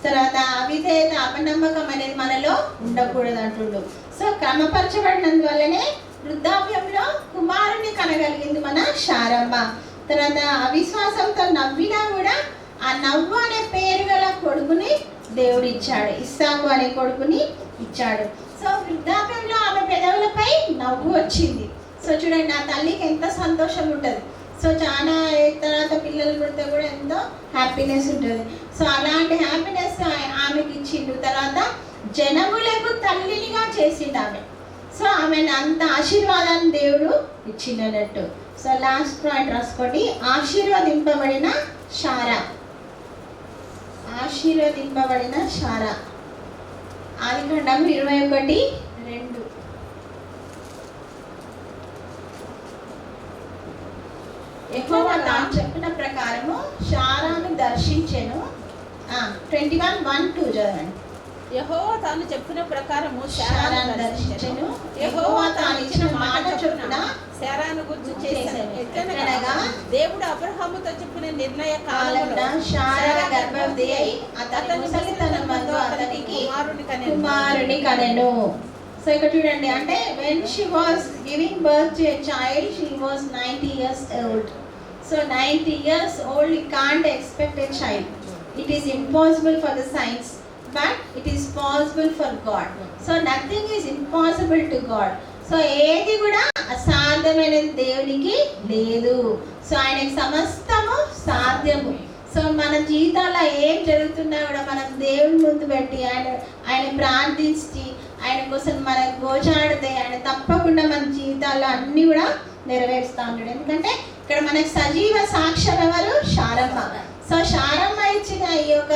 తర్వాత అవిధేయత, అపనమ్మకం అనేది మనలో ఉండకూడదు అంటుండు. సో క్రమపరచబడినందువల్లనే వృద్ధాప్యంలో కుమారుని కనగలిగింది మన శారమ్మ. తర్వాత అవిశ్వాసంతో నవ్వినా కూడా ఆ నవ్వు అనే పేరు గల కొడుకుని దేవుడు ఇచ్చాడు, ఇస్సాకు అనే కొడుకుని ఇచ్చాడు. సో వృద్ధాప్యంలో ఆమె పెదవులపై నవ్వు వచ్చింది. సో చూడండి ఆ తల్లికి ఎంత సంతోషం ఉంటుంది. సో చాలా తర్వాత పిల్లలు పుడితే కూడా ఎంతో హ్యాపీనెస్ ఉంటుంది. సో అలాంటి హ్యాపీనెస్ ఆమెకి ఇచ్చిండు. తర్వాత జనములకు తల్లినిగా చేసిండు ఆమె. సో ఆమెను అంత ఆశీర్వాదాన్ని దేవుడు ఇచ్చినట్టు. సో లాస్ట్ పాయింట్ రాసుకోండి, ఆశీర్వదింపబడిన శారా. ఆశీర్వదింపబడిన శారా. ఆదికాండం 21:2. యెహోవా తాను చెప్పిన ప్రకారము శారాను దర్శించెను. 21:1-2 చదవండి. యెహోవా తాను చెప్పిన ప్రకారము శారాను దర్శించెను. యెహోవా తాను ఇచ్చిన మాట చొప్పున శారాను గురించి చేశాను. ఎట్లనగా దేవుడు అబ్రహాముతో చెప్పిన నిర్ణయ కాలమున శారా గర్భవతి అయి అతని ముసలితనమందు అతనికి కుమారుని కనెను. సో ఇక్కడ చూడండి, అంటే when she was giving birth to a child, she was 90 years old. So 90 years old, you can't expect a child. It is impossible for the science, but it is possible for God. So nothing is impossible to God. So ఏది కూడా అసాధ్యమైనది దేవునికి లేదు. So ఆయనకి సమస్తము సాధ్యము. So మన జీవితాల్లో ఏం జరుగుతున్నా కూడా మనం దేవుని ముందు పెట్టి ఆయన ప్రార్థించి ఆయన కోసం మనం గోచాడితే ఆయన తప్పకుండా మన జీవితాల్లో అన్నీ కూడా నెరవేరుస్తూ ఉంటాడు. ఎందుకంటే ఇక్కడ మనకి సజీవ సాక్ష్యం ఎవరు? శారమ్మ. సో శారమ్మ ఇచ్చిన ఈ యొక్క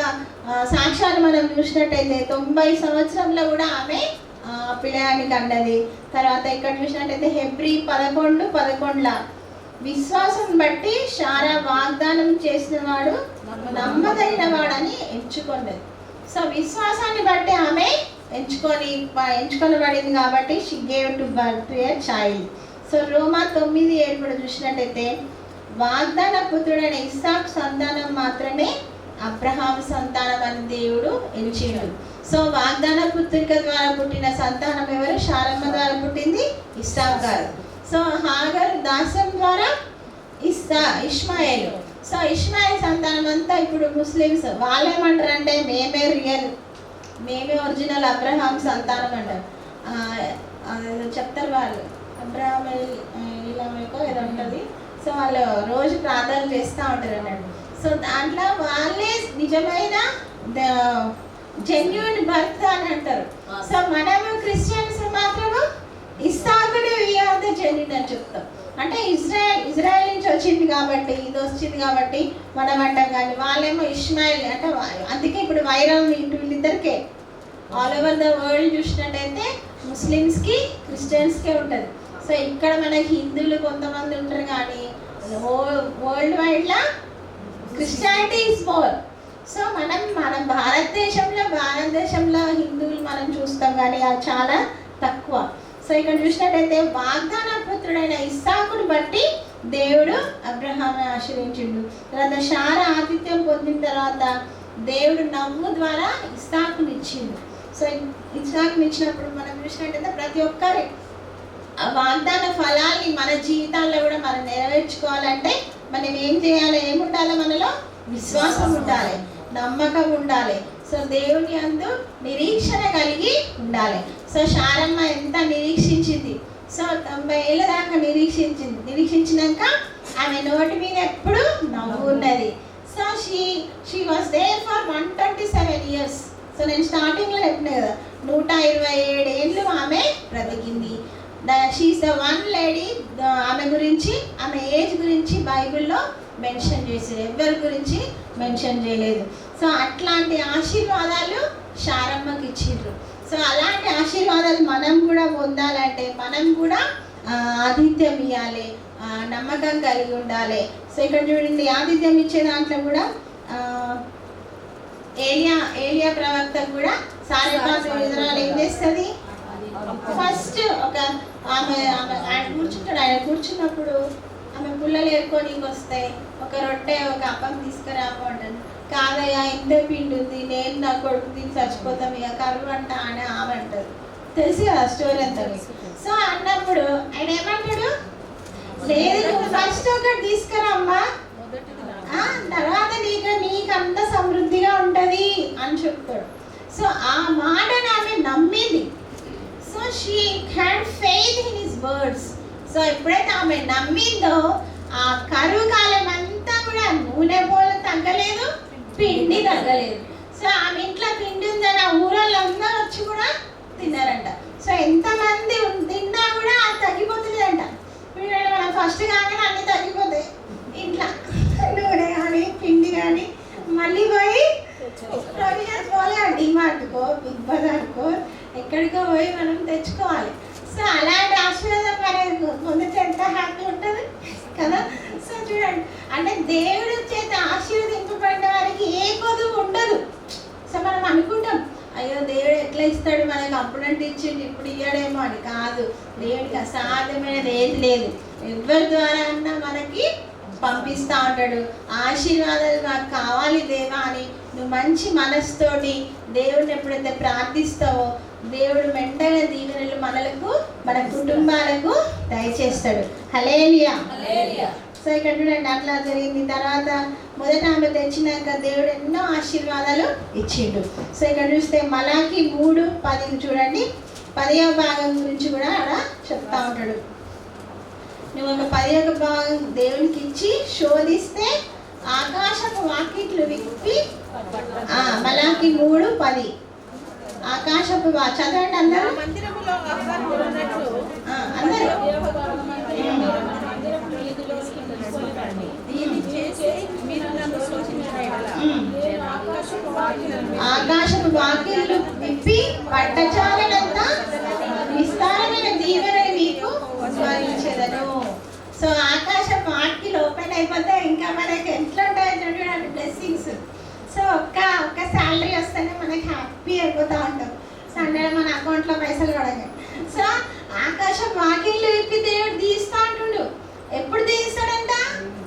సాక్ష్యాన్ని మనం చూసినట్టయితే 90 సంవత్సరంలో కూడా ఆమె పిల్లగాన్ని కన్నది. తర్వాత ఇక్కడ చూసినట్టయితే హెబ్రీ 11:11 విశ్వాసం బట్టి శారా వాగ్దానం చేసిన వాడు నమ్మదగిన వాడని ఎంచుకున్నది. సో విశ్వాసాన్ని బట్టి ఆమె ఎంచుకొనబడింది కాబట్టి she gave to birth to a child. So రోమా 9:7 కూడా చూసినట్టయితే వాగ్దాన పుత్రుడైన ఇస్సాకు సంతానం మాత్రమే అబ్రహాము సంతానం అని దేవుడు ఎంచాడు. సో వాగ్దాన పుత్రిక ద్వారా పుట్టిన సంతానం ఎవరు? శారమ్మ ద్వారా పుట్టింది ఇస్సాకు గారు. సో హాగర్ దాస్యం ద్వారా ఇష్మాయేలు. సో ఇష్మాయేల్ సంతానం అంతా ఇప్పుడు ముస్లిమ్స్. వాళ్ళు ఏమంటారంటే మేమే రియల్, మేమే ఒరిజినల్ అబ్రహాం సంతానం అంటారు. చెప్తారు వాళ్ళు అబ్రహాం ఇలామేకో ఏదో ఉంటుంది. సో వాళ్ళు రోజు ప్రార్థన చేస్తూ ఉంటారు అన్నాడు. సో దాంట్లో వాళ్ళే నిజమైన జెన్యూన్ బర్త్ అని అంటారు. సో మనము క్రిస్టియన్స్ మాత్రము ఇస్సాకుడు జెన్యూన్ అని చెప్తాం. అంటే ఇజ్రాయెల్ నుంచి వచ్చింది కాబట్టి, ఇది వచ్చింది కాబట్టి మనం అంటాం. కానీ వాళ్ళేమో ఇష్మాయిల్ అంటే అందుకే ఇప్పుడు వైరం వీళ్ళిద్దరికే ఆల్ ఓవర్ ద వరల్డ్ చూసినట్టయితే ముస్లిమ్స్కి క్రిస్టియన్స్కే ఉంటుంది. సో ఇక్కడ మనకి హిందువులు కొంతమంది ఉంటారు కానీ వరల్డ్ వైడ్లా క్రిస్టియానిటీ ఈజ్ మోర్. సో మన భారతదేశంలో హిందువులు మనం చూస్తాం కానీ అది చాలా తక్కువ. సో ఇక్కడ చూసినట్టయితే వాగ్దాన పుత్రుడైన ఇస్సాకును బట్టి దేవుడు అబ్రహాంని ఆశీర్వదించిండు. తర్వాత శార ఆతిథ్యం పొందిన తర్వాత దేవుడు నమ్ము ద్వారా ఇస్సాకుని ఇచ్చిండు. సో ఇస్సాకుని ఇచ్చినప్పుడు మనం చూసినట్టయితే ప్రతి ఒక్కరి వాగ్దాన ఫలాన్ని మన జీవితాల్లో కూడా మనం నెరవేర్చుకోవాలంటే మనం ఏం చేయాలి? ఏముండాలి? మనలో విశ్వాసం ఉండాలి, నమ్మకం ఉండాలి. సో దేవుని యందు నిరీక్షణ కలిగి ఉండాలి. సో శారమ్మ ఎంత నిరీక్షించింది? సో 90 ఏళ్ళ దాకా నిరీక్షించినాక ఆమె నోటి మీద ఎప్పుడు నవ్వు ఉన్నది. So she was there for 127 years. So నేను స్టార్టింగ్లో చెప్పిన కదా 127 ఏళ్ళు ఆమె బ్రతికింది. She is the one lady. ఆమె గురించి, ఆమె ఏజ్ గురించి బైబిల్లో మెన్షన్ చేశారు, ఎవరి గురించి మెన్షన్ చేయలేదు. సో అట్లాంటి ఆశీర్వాదాలు శారమ్మకి ఇచ్చిండ్రు. సో అలాంటి ఆశీర్వాదాలు మనం కూడా పొందాలంటే మనం కూడా ఆతిథ్యం ఇవ్వాలి, నమ్మకం కలిగి ఉండాలి. సో ఇక్కడ చూడండి, ఆతిథ్యం ఇచ్చే దాంట్లో కూడా ఏలియా ప్రవక్త కూడా సారెపాతు ఇజ్రాయెల్ ఏం చేస్తుంది? ఫస్ట్ ఆయన కూర్చుంటాడు. ఆయన కూర్చున్నప్పుడు ఆమె పుల్లలు ఏరుకొని వస్తాయి, ఒక రొట్టె ఒక అప్పం తీసుకురాము అంటాను. కాదయ్యా ఇంతే పిండి ఉంది, నేను నా కొడుకు తిని చచ్చిపోతాం, ఇక కరువు అంట అని ఆమె అంటారు. తెలిసి కదా స్టోరీ అంతా. సో అన్నప్పుడు ఆయన ఏమంటాడు? లేదు ఫస్ట్ ఒకటి తీసుకురామ్మా, తర్వాత నీకంత సమృద్ధిగా ఉంటుంది అని చెప్తాడు. సో ఆ మాటను ఆమె నమ్మింది. So she had faith in his words. So ఎప్పుడైతే ఆమె నమ్మిందో ఆ కరువు కాలం అంతా కూడా నూనె పోలు తగ్గలేదు, పిండి తగ్గలేదు. సో ఆమె ఇంట్లో పిండి ఉందని ఆ ఊరోళ్ళందరూ వచ్చి కూడా తిన్నారంట. సో ఎంతమంది తిన్నా కూడా అది తగ్గిపోతుందంట. మనం ఫస్ట్ కాగానే అన్నీ తగ్గిపోతాయి ఇంట్లో, నూనె కానీ పిండి కానీ. మళ్ళీ పోయి ప్రొవిజన్స్ పోలే డిమార్ట్కో, బిగ్ బజార్కో, ఎక్కడికో పోయి మనం తెచ్చుకోవాలి. సో అలాంటి ఆశీర్వాదం మనకు పొందితే ఎంత హ్యాపీ ఉంటుంది కదా. సో చూడండి, అంటే దేవుడి చేత ఆశీర్వదింపబడిన వారికి ఏ కొదువు ఉండదు. సో మనం అనుకుంటాం అయ్యో దేవుడు ఎట్లా ఇస్తాడు మనకి, అప్పుడంటే ఇచ్చిండు ఇప్పుడు ఇయ్యాడేమో అని. కాదు, దేవుడికి అసాధ్యమైనది ఏది లేదు. ఎవరి ద్వారా అన్నా మనకి పంపిస్తూ ఉంటాడు. ఆశీర్వాదాలు నాకు కావాలి దేవా అని నువ్వు మంచి మనసుతోటి దేవుడిని ఎప్పుడైతే ప్రార్థిస్తావో దేవుడు మెంటైన దీవెనలు మన కుటుంబాలకు దయచేస్తాడు. హల్లెలూయా. సో ఇక్కడ చూడండి అట్లా జరిగింది. తర్వాత మొదట ఆమె తెచ్చినాక దేవుడు ఎన్నో ఆశీర్వాదాలు ఇచ్చిండు. సో ఇక్కడ చూస్తే మలాకి 3:10 చూడండి, 10వ భాగం గురించి కూడా అక్కడ చెప్తా ఉంటాడు. నువ్వు ఒక 10వ భాగం దేవునికి ఇచ్చి శోధిస్తే ఆకాశపు వాకిట్లు విప్పి, మలాకి 3:10 ఆకాశపు చదవండి అందరూ. మందిరములో ఉన్నట్లు అందరూ ఆకాశపు వాకిళ్ళు విప్పి పట్టచాలనంత విస్తారమైన దీవెనలు మీకు స్మరించెదను. సో ఆకాశపు వాకిళ్ళు ఓపెన్ అయిపోతే ఇంకా మనకి ఎట్లా ఉంటాయో చూడండి బ్లెస్సింగ్స్. సో ఒక్క శాలరీ వస్తేనే మనకి హ్యాపీ అయిపోతూ ఉంటాం. సండే మన అకౌంట్లో పైసలు పడగా. సో ఆకాశం వాకిళ్ళు విప్పి దేవుడు తీస్తా అంటుండు. ఎప్పుడు తీస్తాడంట?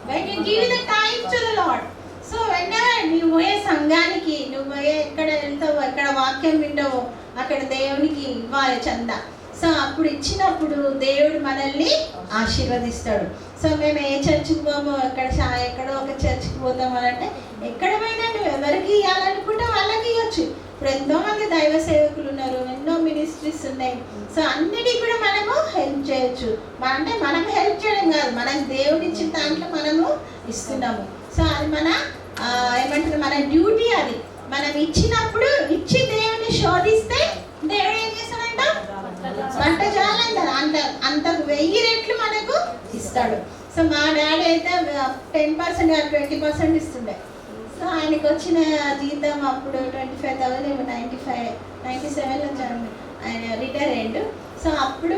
When you give the time to the Lord. So whenever నువ్వు పోయే సంఘానికి, నువ్వు పోయే ఎక్కడ వెళ్తావో, ఎక్కడ వాక్యం వింటావో అక్కడ దేవునికి ఇవ్వాలి చందా. సో అప్పుడు ఇచ్చినప్పుడు దేవుడు మనల్ని ఆశీర్వదిస్తాడు. సో మేము ఏ చర్చికి పోమో, ఎక్కడో ఒక చర్చికి పోతాము అంటే ఎక్కడ పోయినా నువ్వు ఎవరికి ఇవ్వాలనుకుంటే వాళ్ళకి ఇవ్వచ్చు. ఇప్పుడు ఎంతోమంది దైవ సేవకులు ఉన్నారు, ఎన్నో మినిస్ట్రీస్ ఉన్నాయి. సో అన్నిటికీ కూడా మనము హెల్ప్ చేయొచ్చు. అంటే మనం హెల్ప్ చేయడం కాదు, మనకు దేవుడు ఇచ్చిన దాంట్లో మనము ఇస్తున్నాము. సో అది మన ఏమంటారు, మన డ్యూటీ. అది మనం ఇచ్చినప్పుడు ఇచ్చి దేవుడిని శోధిస్తే దేవుడు ఏం చేస్తాడంట? వంట చేయాలంటారు, అంతకు 1000 రెట్లు మనకు ఇస్తాడు. సో మా డాడీ అయితే 10% 20% ఇస్తుండే. సో ఆయనకు వచ్చిన జీతం అప్పుడు 25,000, 97లో ఆయన రిటైర్ అయ్యిండు. సో అప్పుడు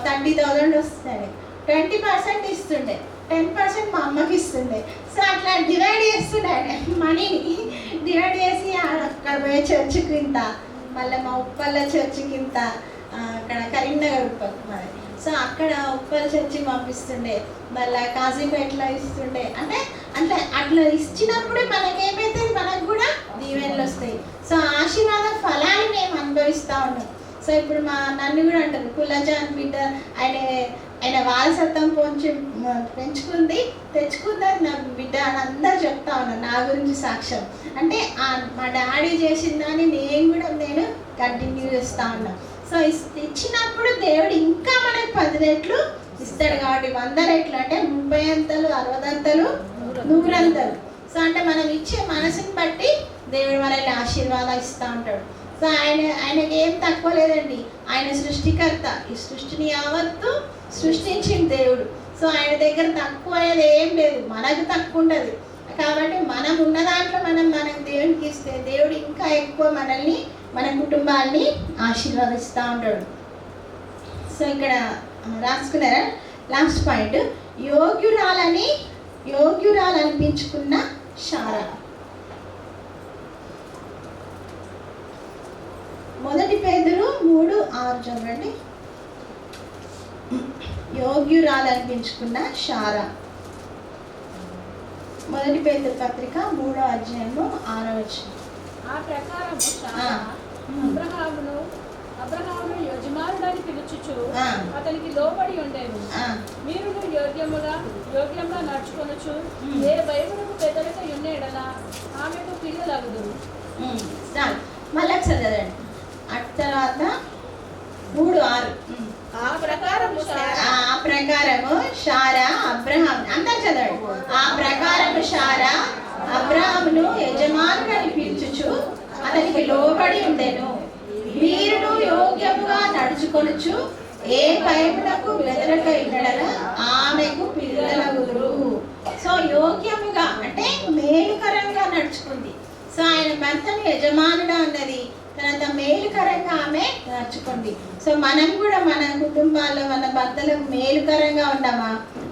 30,000 వస్తుంది. 20% ఇస్తుండే, 10% మా అమ్మకి ఇస్తుండే. సో అట్లా డివైడ్ చేస్తుండే ఆయన మనీని. డివైడ్ చేసి అక్కడ పోయే చర్చికి ఇంత, మళ్ళీ మా ఉప్పల్ల చర్చికి ఇంత, అక్కడ కరీంనగర్ ఉప్పల్ మరి. సో అక్కడ ఉప్పల్ చర్చి పంపిస్తుండే, మళ్ళీ కాజీపేటలో ఇస్తుండే. అంటే అట్లా ఇచ్చినప్పుడు మనకేమైతుంది, మనకు కూడా దీవెనలు వస్తాయి. సో ఆశీర్వాద ఫలాలు మేము అనుభవిస్తూ ఉన్నాం. సో ఇప్పుడు నన్ను కూడా అంటారు, కులజాన్ బిడ్డ ఆయన వారసత్వం తెచ్చుకుందని నా బిడ్డ అని అందరూ చెప్తా ఉన్నాను, నా గురించి సాక్ష్యం. అంటే మా డాడీ చేసిన దాన్ని నేను కంటిన్యూ చేస్తూ ఉన్నాను. సో ఇచ్చినప్పుడు దేవుడు ఇంకా మనకు 10 రెట్లు ఇస్తాడు. కాబట్టి 100 రెట్లు అంటే 30 అంతలు, 60 అంతలు, 100 అంతలు. సో అంటే మనం ఇచ్చే మనసుని బట్టి దేవుడు మనల్ని ఆశీర్వాదం ఇస్తూ ఉంటాడు. సో ఆయనకి ఏం తక్కువ లేదండి. ఆయన సృష్టికర్త, ఈ సృష్టిని యావత్తు సృష్టించిన దేవుడు. సో ఆయన దగ్గర తక్కువ అనేది ఏం లేదు, మనకు తక్కువ ఉండదు. కాబట్టి మనం ఉన్న దాంట్లో మనకు దేవునికి ఇస్తే దేవుడు ఇంకా ఎక్కువ మనల్ని, మన కుటుంబాన్ని ఆశీర్వదిస్తూ ఉంటాడు. సో ఇక్కడ రాసుకున్నారా లాస్ట్ పాయింట్, యోగ్యురాలనిపించుకున్న శారా. మొదటి పేతురు 3:6 చదవండి. యోగ్యురాలనిపించుకున్న శారా. మొదటి పేతురు పత్రిక 3వ అధ్యాయము 6వ వచనం. ఆ ప్రకారము శారా అబ్రహామును యజమానుడని పిలుచుచు అతనికి లోబడి ఉండేను. మీరు యోగ్యంగా నడుచుకొనుచు ఏ భయమునకు పెద్దలకు ఉన్నేడలా ఆమెకు పిల్లలగుదురు. మళ్ళీ చదవండి. తర్వాత 3:6. ఆ ప్రకారము శారా అబ్రహాం, అందరు చదవండి. ఆ ప్రకారము శారా అబ్రహామును యజమానుడని పిలుచుచు అతనికి లోబడి ఉండెను. వీరును యోగ్యముగా నడుచుకొనుచు ఏ భయమునకు బెదరక ఉండడలా ఆమెకు పిల్లలగుదురు. సో యోగ్యముగా అంటే మేలుకరంగా నడుచుకుంది. సో ఆయన భర్తను యజమానుడు అన్నది, తర్వాత మేలుకరంగా ఆమె నడుచుకుంది. సో మనం కూడా మన కుటుంబాల్లో మన భర్తలకు మేలుకరంగా ఉన్నామా,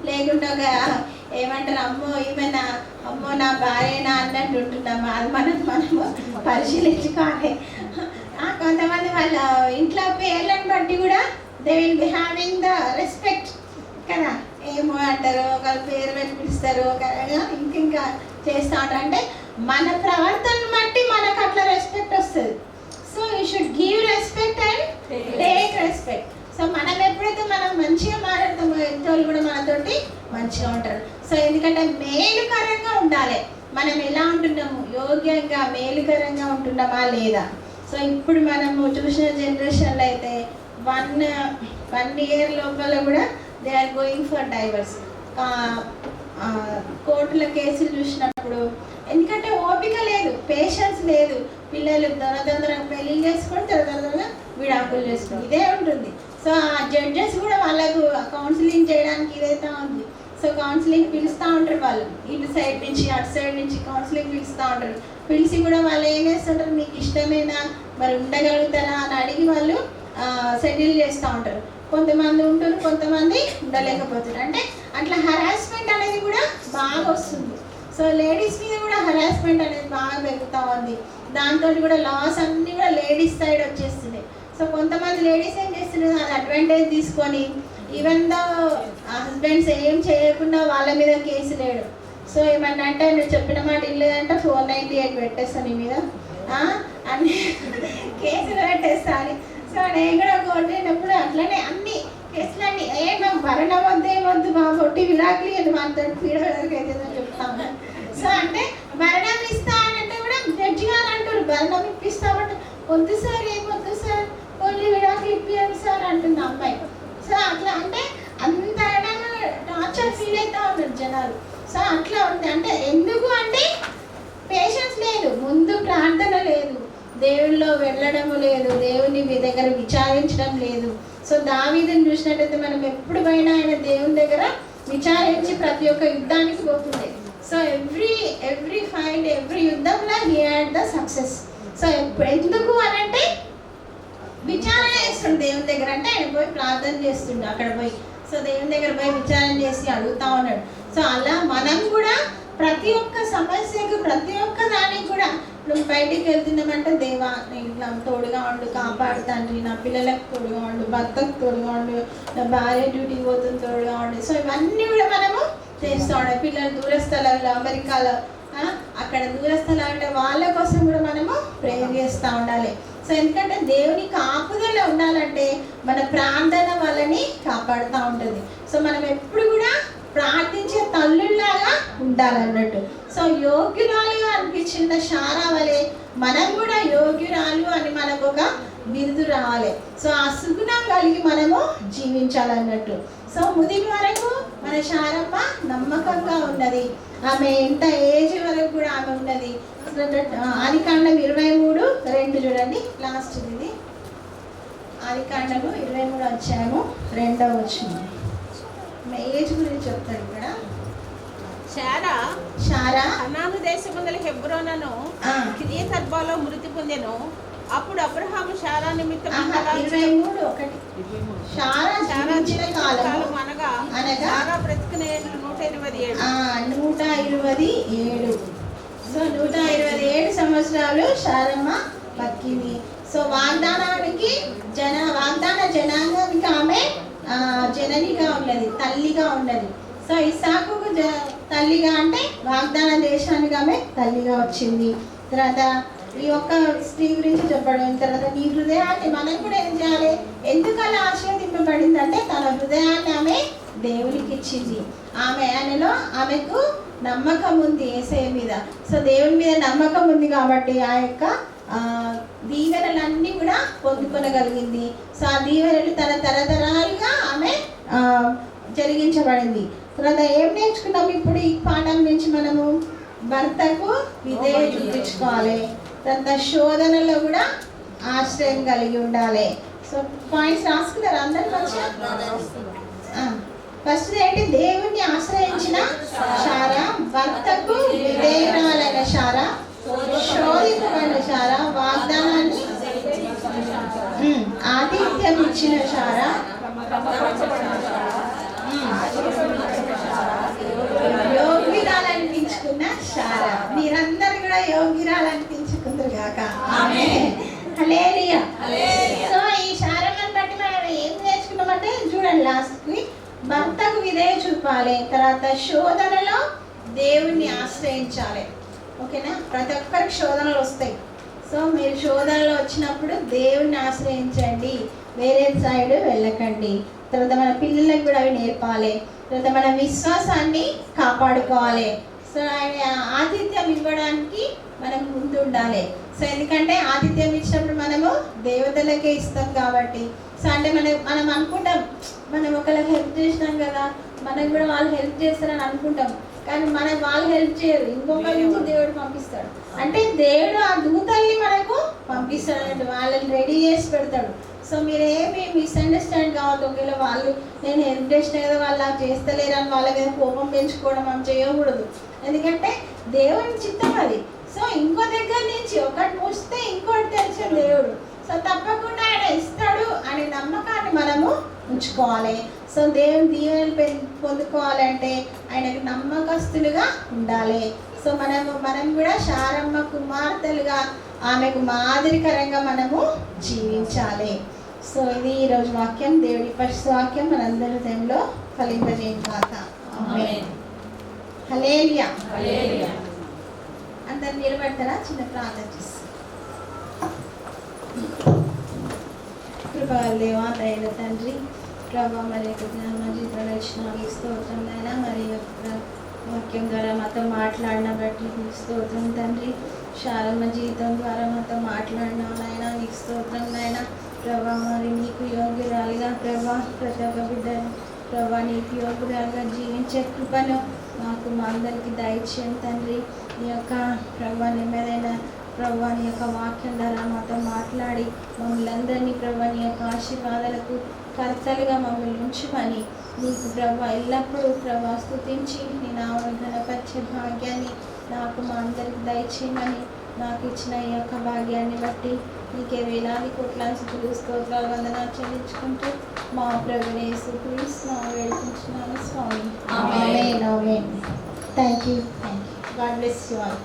లేకుండా ఏమంటారు అమ్మో నా భార్యనా అన్నట్టు ఉంటున్నామా, అది మనము పరిశీలించుకోవాలి. కొంతమంది వాళ్ళ ఇంట్లో పేర్లను బట్టి కూడా they will be having the respect కదా. ఏమో అంటారు, ఒకరు పేరు పెట్టి పిలుస్తారు, ఒకరు ఇంకా చేస్తూ ఉంటారు. అంటే మన ప్రవర్తన బట్టి మనకు అట్లా రెస్పెక్ట్ వస్తుంది. So you should give respect and take respect. So మనం ఎప్పుడైతే మనం మంచిగా మాట్లాడతామో ఎంతోళ్ళు కూడా మనతోటి మంచిగా ఉంటారు. సో ఎందుకంటే మేలుకరంగా ఉండాలి. మనం ఎలా ఉంటున్నాము, యోగ్యంగా మేలుకరంగా ఉంటున్నామా లేదా. సో ఇప్పుడు మనము చూసిన జనరేషన్లో అయితే 1 year లోపల కూడా they are going for divorce. కోర్టుల కేసులు చూసినప్పుడు, ఎందుకంటే ఓపిక లేదు, పేషెన్స్ లేదు. పిల్లలు తొందరగా పెళ్లి చేసుకొని తొందరగా విడాకులు చేసుకుని ఇదే ఉంటుంది. సో ఆ జడ్జెస్ కూడా వాళ్ళకు కౌన్సిలింగ్ చేయడానికి ఇదైతే ఉంది. సో కౌన్సిలింగ్ పిలుస్తూ ఉంటారు వాళ్ళు, ఇటు సైడ్ నుంచి అటు సైడ్ నుంచి కౌన్సిలింగ్ పిలుస్తూ ఉంటారు. పిలిచి కూడా వాళ్ళు ఏం చేస్తుంటారు, మీకు ఇష్టమేనా, మరి ఉండగలుగుతారా అని అడిగి వాళ్ళు సెటిల్ చేస్తూ ఉంటారు. కొంతమంది ఉంటారు, కొంతమంది ఉండలేకపోతారు. అంటే అట్లా హరాస్మెంట్ అనేది కూడా బాగా వస్తుంది. సో లేడీస్ మీద కూడా హరాస్మెంట్ అనేది బాగా పెరుగుతూ ఉంది. దాంతో కూడా లాస్ అన్నీ కూడా లేడీస్ సైడ్ వచ్చేస్తున్నాయి. సో కొంతమంది లేడీస్ ఏం చేస్తున్నారు, అది అడ్వాంటేజ్ తీసుకొని ఈవెన్ దో హస్బెండ్స్ ఏం చేయకుండా వాళ్ళ మీద కేసు లేడు. సో ఏమన్నా అంటే నువ్వు చెప్పిన మాట ఇల్లేదంటే 498 పెట్టేస్తాను నీ మీద అన్ని కేసులు పెట్టేస్తాను. సో నేను కూడా కొట్టినప్పుడు అట్లనే అన్ని కేసులన్నీ మాకు భరణ వద్దే వద్దు, మా పొట్టి విడాకులు అని మాతో పీడకైతే చెప్తాము. సో అంటే భరణం ఇస్తా అంటే కూడా జడ్జి గారు అంటారు భరణం ఇప్పిస్తామంటే వద్దు సార్, ఏం వద్దు సార్, ఓన్లీ విడాకులు ఇప్పియాలి సార్ అంటుంది అమ్మాయి. సో అట్లా అంటే అంత టార్చర్ ఫీల్ అవుతా ఉన్నారు జనాలు. సో అట్లా ఉంది. అంటే ఎందుకు అంటే పేషెన్స్ లేదు, ముందు ప్రార్థన లేదు, దేవుళ్ళో వెళ్ళడము లేదు, దేవుని మీ దగ్గర విచారించడం లేదు. సో దావీదుని చూసినట్టయితే మనం ఎప్పుడు పోయినా ఆయన దేవుని దగ్గర విచారించి ప్రతి ఒక్క యుద్ధానికి పోతుండే. సో ఎవ్రీ ఫైట్ ఎవ్రీ యుద్ధంలో he had the success. So ఎందుకు అని అంటే విచారణ చేస్తుండే దేవుని దగ్గర. అంటే ఆయన పోయి ప్రార్థన చేస్తుండే అక్కడ పోయి. సో దేవుని దగ్గర పోయి విచారణ చేసి అడుగుతా ఉన్నాడు. సో అలా మనం కూడా ప్రతి ఒక్క సమస్యకు ప్రతి ఒక్క దానికి కూడా నువ్వు బయటికి వెళ్తున్నామంటే దేవా ఇట్లా తోడుగా ఉండు, కాపాడు తండ్రి, నా పిల్లలకు తోడుగా ఉండు, భర్తకు తోడుగా ఉండు, నా భార్య డ్యూటీకి పోతుంది తోడుగా ఉండు. సో ఇవన్నీ కూడా మనము చేస్తూ ఉండాలి. పిల్లలు దూరస్థలాల్లో అమెరికాలో అక్కడ దూరస్థలాలు అంటే వాళ్ళ కోసం కూడా మనము ప్రేయర్ చేస్తూ ఉండాలి. సో ఎందుకంటే దేవుని కాపుదల ఉండాలంటే మన ప్రార్థన వాళ్ళని కాపాడుతూ ఉంటుంది. సో మనం ఎప్పుడు కూడా ప్రార్థించే తల్లుల్లాగా ఉండాలన్నట్టు. సో యోగ్యురాలుగా అనిపించిన శారా వలె మనం కూడా యోగ్యురాలు అని మనకు ఒక బిరుదు రావాలి. సో ఆ సుగుణం కలిగి మనము జీవించాలన్నట్టు. సో ముదిమి వరకు మన శారమ్మ నమ్మకంగా ఉన్నది. ఆమె ఎంత ఏజ్ వరకు కూడా ఆమె ఉన్నది. ఆదికాండం 23:2 చూడండి, లాస్ట్ ఇది ఆదికాండము 23 అధ్యాయము 2వ వచనం. ఏజ్ గురించి చెప్తాడు ఇక్కడ. శారా హనాను దేశముందల హెబ్రోనను కిరియతర్బాలో మృతి పొందెను. అప్పుడు అబ్రహాము శారా నిమిత్తం 23:1 శారా జీవించిన కాలం అనగా శారా బ్రతికిన ఏళ్ళు 127. సో 127 సంవత్సరాలు శారమ్మ బతికింది. సో వాగ్దాన జనాంగానికి ఆమె జననిగా ఉన్నది, తల్లిగా ఉన్నది. సో ఇస్సాకుకు తల్లిగా అంటే వాగ్దాన దేశానికి ఆమె తల్లిగా వచ్చింది. తర్వాత ఈ యొక్క స్త్రీ గురించి చెప్పడం, తర్వాత నీ హృదయాన్ని మనం కూడా ఏం చేయాలి, ఎందుకు అలా ఆశీర్వదింపబడింది అంటే తన హృదయాన్ని ఆమె దేవునికి ఇచ్చింది. ఆమెకు నమ్మకం ఉంది యేసయ్య మీద. సో దేవుని మీద నమ్మకం ఉంది కాబట్టి ఆ యొక్క దీవెనలన్నీ కూడా పొందుకొనగలిగింది. సో ఆ దీవెనలు తన తరతరాలుగా ఆమె జరిగించబడింది. తర్వాత ఏం నేర్చుకున్నాం ఇప్పుడు ఈ పాఠం నుంచి మనము? భర్తకు విధేయత చూపించుకోవాలి, తర్వాత శోధనలో కూడా ఆశ్రయం కలిగి ఉండాలి. సో పాయింట్స్ రాసుకున్నారు అందరు మంచిగా? ఫస్ట్ ఏంటి? దేవుణ్ణి ఆశ్రయించిన శారా, భర్తకు విధేయురాలైన శారా, శోధింపబడిన శారా, వాగ్దానాన్ని ఆతిథ్యం ఇచ్చిన శారా, యోగ్యురాలనిపించుకున్న శారా. మీరందరూ కూడా యోగ్యురాలనిపించుకుందరు కాక. హల్లెలూయా. సో ఈ శారమ్మని బట్టి మనం ఏం నేర్చుకున్నామంటే చూడండి, లాస్ట్కి భర్తకు విధేయ చూపాలి, తర్వాత శోధనలో దేవుణ్ణి ఆశ్రయించాలి. ఓకేనా? ప్రతి ఒక్కరికి శోధనలు వస్తాయి. సో మీరు శోధనలో వచ్చినప్పుడు దేవుణ్ణి ఆశ్రయించండి, వేరే సైడ్ వెళ్ళకండి. తర్వాత మన పిల్లలకు కూడా అవి నేర్పాలి. తర్వాత మన విశ్వాసాన్ని కాపాడుకోవాలి. సో ఆయన ఆతిథ్యం ఇవ్వడానికి మనం ముందు ఉండాలి. సో ఎందుకంటే ఆతిథ్యం ఇచ్చినప్పుడు మనము దేవతలకే ఇస్తాం కాబట్టి. సో అంటే మనం అనుకుంటాం మనం ఒకరికి హెల్ప్ చేసినాం కదా, మనకు కూడా వాళ్ళు హెల్ప్ చేస్తారని అనుకుంటాం. కానీ వాళ్ళు హెల్ప్ చేయరు, ఇంకొకరికి దేవుడు పంపిస్తాడు. అంటే దేవుడు ఆ దూతల్ని మనకు పంపిస్తాడు అన్నట్టు, వాళ్ళని రెడీ చేసి పెడతాడు. సో మీరేమి మిస్అండర్స్టాండ్ కావద్దు. ఒకవేళ వాళ్ళు నేను హెల్ప్ చేసిన కదా వాళ్ళు నాకు చేస్తలేరు అని వాళ్ళ మీద కోపం పెంచుకోవడం మనం చేయకూడదు. ఎందుకంటే దేవుని చిత్తం అది. సో ఇంకో దగ్గర నుంచి ఒకటి మూస్తే ఇంకోటి తెలిసిన దేవుడు. సో తప్పకుండా ఆయన ఇస్తాడు అనే నమ్మకాన్ని మనము ఉంచుకోవాలి. సో దేవుని దీవెనలు పొందుకోవాలంటే ఆయనకు నమ్మకస్తులుగా ఉండాలి. సో మనం కూడా శారమ్మ కుమార్తెలుగా ఆమెకు మాదిరికరంగా మనము జీవించాలి. సో ఇది ఈరోజు వాక్యం. దేవుడి పరిశుద్ధ వాక్యం మనందరి హృదయంలో ఫలింపజేయం కాక. ఆమేన్. హల్లెలూయా. హల్లెలూయా. అందరు నిలబడతారా? చిన్న ప్రార్థన చేసి. కృపగల దేవా, దయగల తండ్రి, ప్రభా మరి యొక్క జ్ఞాన జీవితంలో ఇచ్చిన మీకు స్తోత్రం నాయన. మరి యొక్క వాక్యం ద్వారా మాతో మాట్లాడిన బట్టి మీకు స్తోత్రం తండ్రి. శారమ్మ జీవితం ద్వారా మాతో మాట్లాడినావు నాయన, మీకు స్తోత్రం నాయన. ప్రభా మరి నీకు యోగ్యురాలుగా ప్రభా ప్రతి ఒక్క బిడ్డను ప్రభా నీకు యోగ్యురాలుగా జీవించే కృపను మాకు మా అందరికీ దయచేయండి తండ్రి. నీ యొక్క ప్రభా నెమ్మదైన ప్రభా నీ యొక్క వాక్యం ద్వారా మాతో మాట్లాడి మమ్మల్ని అందరినీ ప్రభా నీ యొక్క ఆశీర్వాదాలకు కర్తలుగా మమ్మల్ని ఉంచుమని నీకు ప్రభా ఎల్లప్పుడూ ప్రభా స్తుతించి నీ నామమును ఘనపరిచే భాగ్యాన్ని నాకు మా అందరికి దయచేయమని నాకు ఇచ్చిన ఈ యొక్క భాగ్యాన్ని బట్టి నీకే వేలాది కోట్లాది స్తుతులు స్తోత్రాలు వందనాలు చెల్లించుకుంటూ మా ప్రభువైన యేసుక్రీస్తు నామములో వేడుకుంటున్నాను స్వామి. ఆమేన్. ఆమేన్. Thank you. God bless you all.